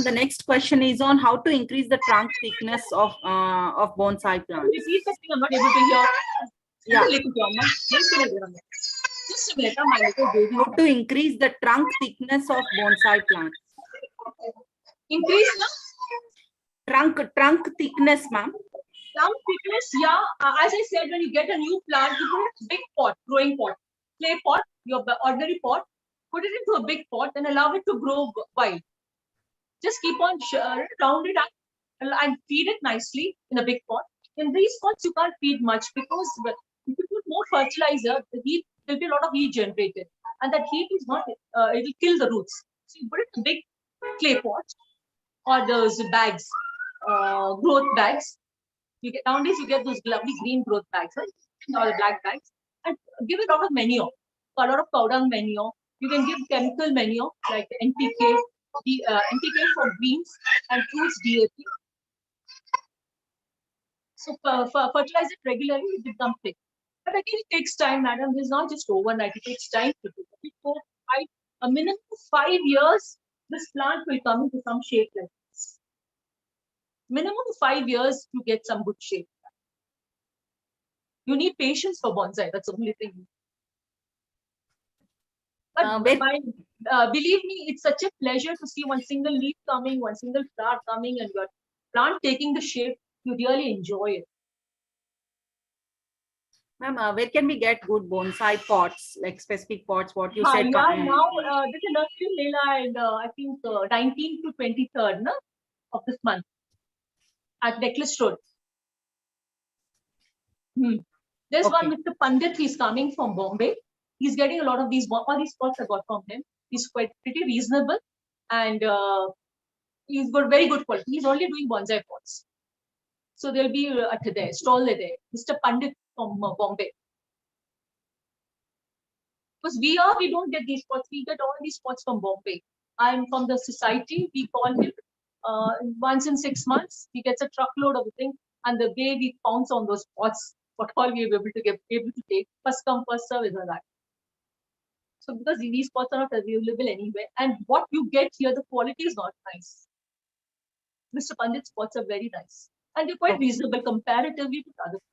The next question is on how to increase the trunk thickness of bonsai plants. Repeat the thing, I'm not able to hear. Yeah. Just a minute, my little baby. How to increase the trunk thickness of bonsai plants? Increase the Trunk thickness, ma'am. trunk thickness, yeah. As I said, when you get a new plant, you put it in a big pot, growing pot, clay pot, your ordinary pot, put it into a big pot and allow it to grow wild. Just keep on round it up and feed it nicely in a big pot. In these pots, you can't feed much because if you put more fertilizer, the heat, there'll be a lot of heat generated. And that heat is not, it will kill the roots. So you put it in a big clay pot or those bags, growth bags. Nowadays, you get those lovely green growth bags, right? Or the black bags. And give it a lot of manure, a lot of cow dung manure. You can give chemical manure like NPK. NPK for greens and fruits DAP. So fertilize it regularly, it becomes thick. But again, it takes time, madam. It's not just overnight. It takes time to do it. A minimum of 5 years, this plant will come into some shape like this. Minimum of 5 years to get some good shape. You need patience for bonsai. That's the only thing. But believe me, it's such a pleasure to see one single leaf coming, one single flower coming, and your plant taking the shape. You really enjoy it. Ma'am, where can we get good bonsai pots, like specific pots? What you said? Yeah, now this is nursery Leela, and I think 19th to 23rd of this month at Necklace Road. There's one Mr. Pandit. He's coming from Bombay. He's getting a lot of these, all these pots I got from him. He's quite pretty reasonable and he's got very good quality. He's only doing bonsai pots. So there'll be a stall there, Mr. Pandit from Bombay. Because we don't get these pots, we get all these pots from Bombay. I'm from the society, we call him once in 6 months, he gets a truckload of the thing, and the way we pounce on those pots, what all we are able to take, first come, first serve is that. So because these pots are not available anywhere, and what you get here, the quality is not nice. Mr. Pandit's pots are very nice, and they're quite reasonable comparatively to other pots.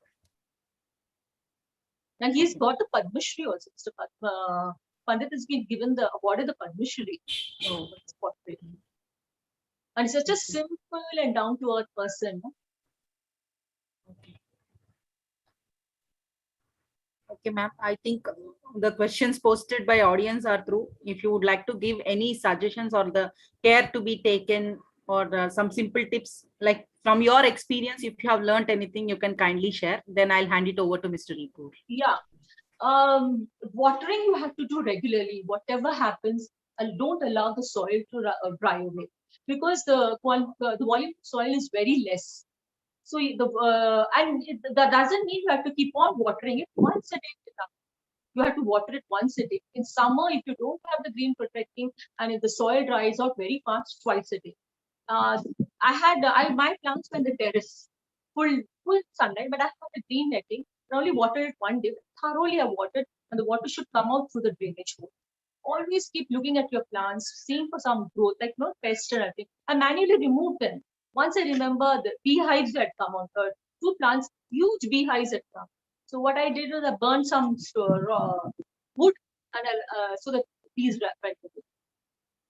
And he's got the Padma Shri also. Mr. Pandit has been given the awarded the Padma Shri. And he's such a simple and down-to-earth person. Okay, ma'am. I think the questions posted by audience are through. If you would like to give any suggestions or the care to be taken or some simple tips, like from your experience, if you have learned anything, you can kindly share. Then I'll hand it over to Mr. Repur. Yeah. Watering you have to do regularly. Whatever happens, don't allow the soil to dry away, because the volume of soil is very less. So that doesn't mean you have to keep on watering it once a day. You have to water it once a day. In summer, if you don't have the green protecting, and if the soil dries out very fast, twice a day. My plants were in the terrace, full sunlight, but I had the green netting. I only watered it one day. Thoroughly I watered, and the water should come out through the drainage hole. Always keep looking at your plants, seeing for some growth, like no pest or nothing. I manually remove them. Once I remember the beehives had come on, two plants, huge beehives had come. So what I did was I burned some raw wood, and so that bees right.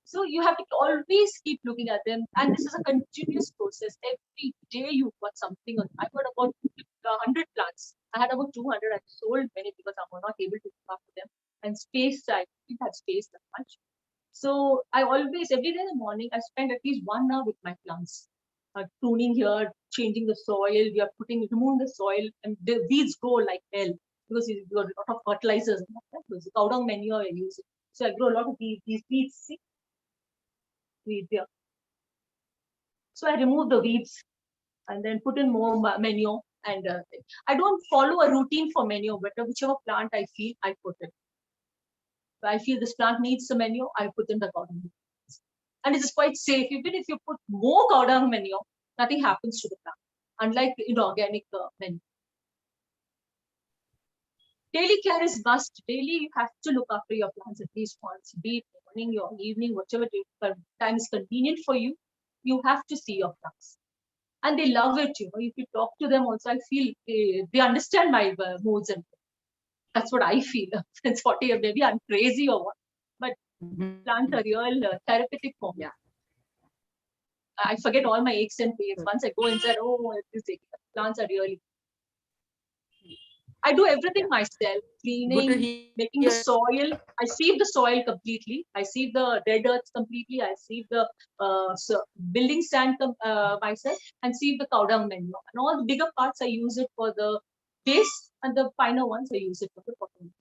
So you have to always keep looking at them, and this is a continuous process. Every day you've got something on. I've got about 100 plants. I had about 200. I sold many because I was not able to look after them. And space, I didn't have space that much. So I always, every day in the morning, I spend at least 1 hour with my plants. Pruning here, changing the soil, we are removing the soil, and the weeds grow like hell because you've got a lot of fertilizers. Cow dung manure I use it. So I grow a lot of these weeds. See? Weeds here. So I remove the weeds and then put in more manure. And I don't follow a routine for manure, but whichever plant I feel, I put it. If I feel this plant needs some manure, I put in the cow dung. And it is quite safe. Even if you put more cow dung manure, nothing happens to the plant, unlike inorganic manure. Daily care is must. Daily, you have to look after your plants at least once, be it morning or evening, whichever time is convenient for you. You have to see your plants. And they love it. If you talk to them also, I feel they understand my moods, and that's what I feel. It's 40, maybe I'm crazy or what, but plants are real therapeutic for me. Yeah. I forget all my aches and pains. Once I go inside, plants are really. I do everything myself, cleaning, making the soil. I sieve the soil completely. I sieve the dead earth completely. I sieve the building sand myself, and sieve the cow dung manure. And all the bigger parts I use it for the base, and the finer ones I use it for the potting.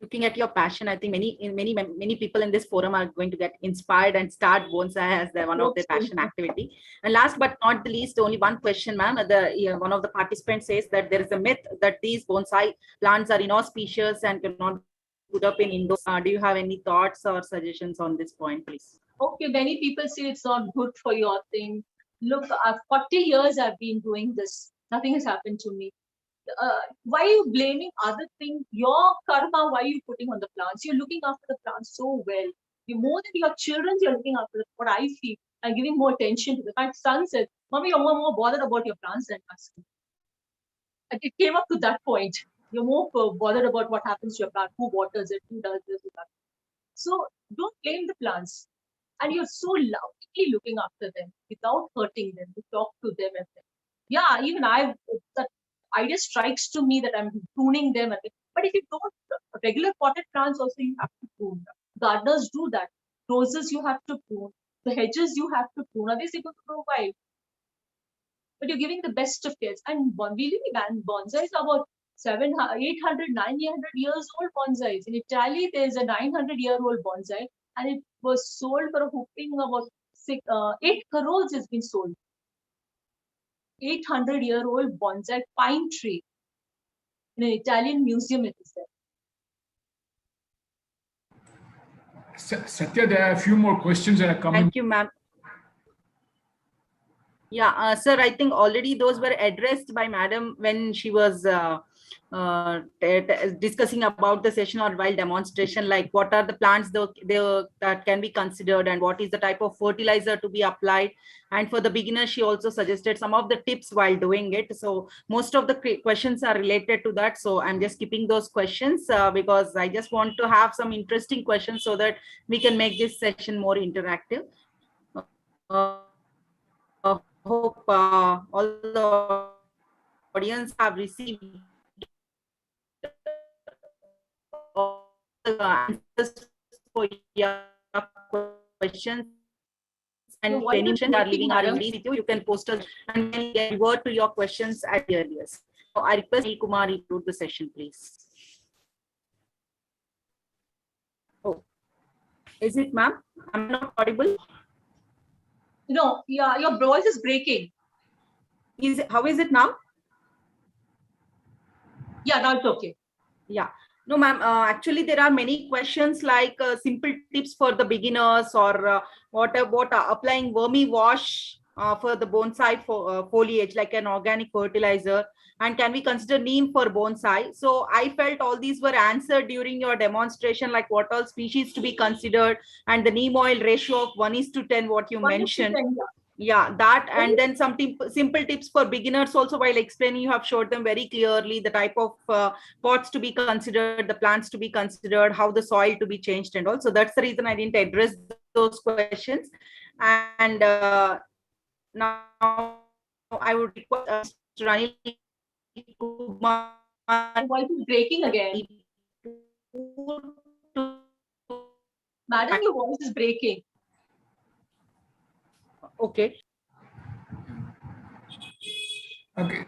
Looking at your passion, I think many people in this forum are going to get inspired and start bonsai as one of their passion activity. And last but not the least, only one question, ma'am. One of the participants says that there is a myth that these bonsai plants are inauspicious and cannot put up in indoors. Do you have any thoughts or suggestions on this point, please? Okay, many people say it's not good for your thing. Look, 40 years I've been doing this. Nothing has happened to me. Why are you blaming other things? Your karma, why are you putting on the plants? You're looking after the plants so well. You more than your children, you're looking after it. What I feel, I'm giving more attention to them. My son said, Mommy, you're more bothered about your plants than us. It came up to that point. You're more bothered about what happens to your plant, who waters it, who does this, who that. So don't blame the plants. And you're so lovingly looking after them without hurting them. You talk to them. Yeah, even that idea strikes to me that I'm pruning them. But if you don't, regular potted plants also you have to prune. Gardeners do that. Roses you have to prune. The hedges you have to prune. Otherwise they're going to grow wild. But you're giving the best of cares. And bonsais are about 800, 900 years old bonsais. In Italy, there's a 900-year-old bonsai, and it was sold for a whopping about 8 crores has been sold. 800-year-old bonsai pine tree in an Italian museum. It is there. Satya, there are a few more questions that are coming. Thank you, ma'am. Yeah, sir, I think already those were addressed by madam when she was discussing about the session or while demonstration, like what are the plants that can be considered and what is the type of fertilizer to be applied. And for the beginner, she also suggested some of the tips while doing it. So most of the questions are related to that. So I'm just skipping those questions because I just want to have some interesting questions so that we can make this session more interactive. Hope all the audience have received all the answers for your questions And why any is questions are working, leaving our madam? inquiries with you, you can post us and we'll revert to your questions at the earliest. So I request Neil Kumar to include the session, please. Oh, is it, ma'am? I'm not audible. No, yeah, your voice is breaking. How is it now? Yeah, now it's okay. Yeah. No, ma'am. Actually, there are many questions like simple tips for the beginners, or what about applying vermi wash for the bonsai foliage, like an organic fertilizer, and can we consider neem for bonsai? So I felt all these were answered during your demonstration, like what all species to be considered, and the neem oil ratio of 1:10, what you 1:10, mentioned. yeah. Yeah, that, and then some simple tips for beginners also. While explaining, you have showed them very clearly the type of pots to be considered, the plants to be considered, how the soil to be changed, and also that's the reason I didn't address those questions. And now I would request Mr. Anil Kumar Your voice is breaking again. Madam, your voice is breaking. Okay. Okay.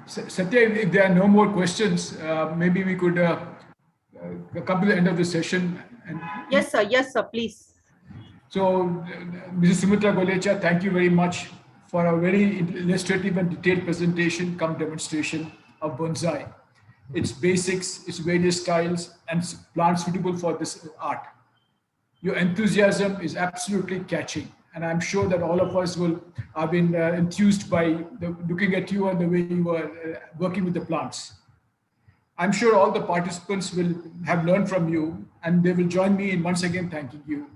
Satya, if there are no more questions, maybe we could come to the end of the session. And Yes, sir. Yes, sir. Please. so, Mrs. Sumitra Glacier, thank you very much for a very illustrative and detailed presentation, come demonstration of bonsai, its basics, its various styles, and plants suitable for this art. Your enthusiasm is absolutely catching, and I'm sure that all of us will have been enthused by looking at you and the way you are working with the plants. I'm sure all the participants will have learned from you, and they will join me in once again thanking you.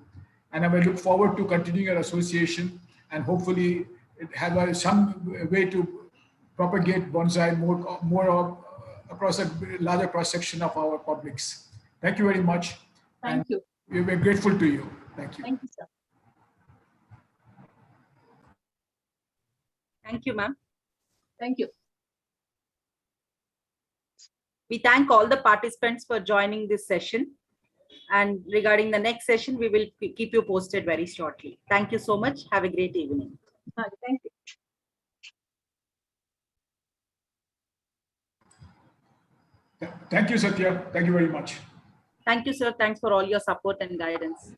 And I will look forward to continuing our association, and hopefully have some way to propagate bonsai more across a larger cross section of our publics. Thank you very much. Thank you. We're grateful to you. Thank you. Thank you, sir. Thank you, ma'am. Thank you. We thank all the participants for joining this session. And regarding the next session, we will keep you posted very shortly. Thank you so much. Have a great evening. Thank you. Thank you, Satya. Thank you very much. Thank you, sir. Thanks for all your support and guidance.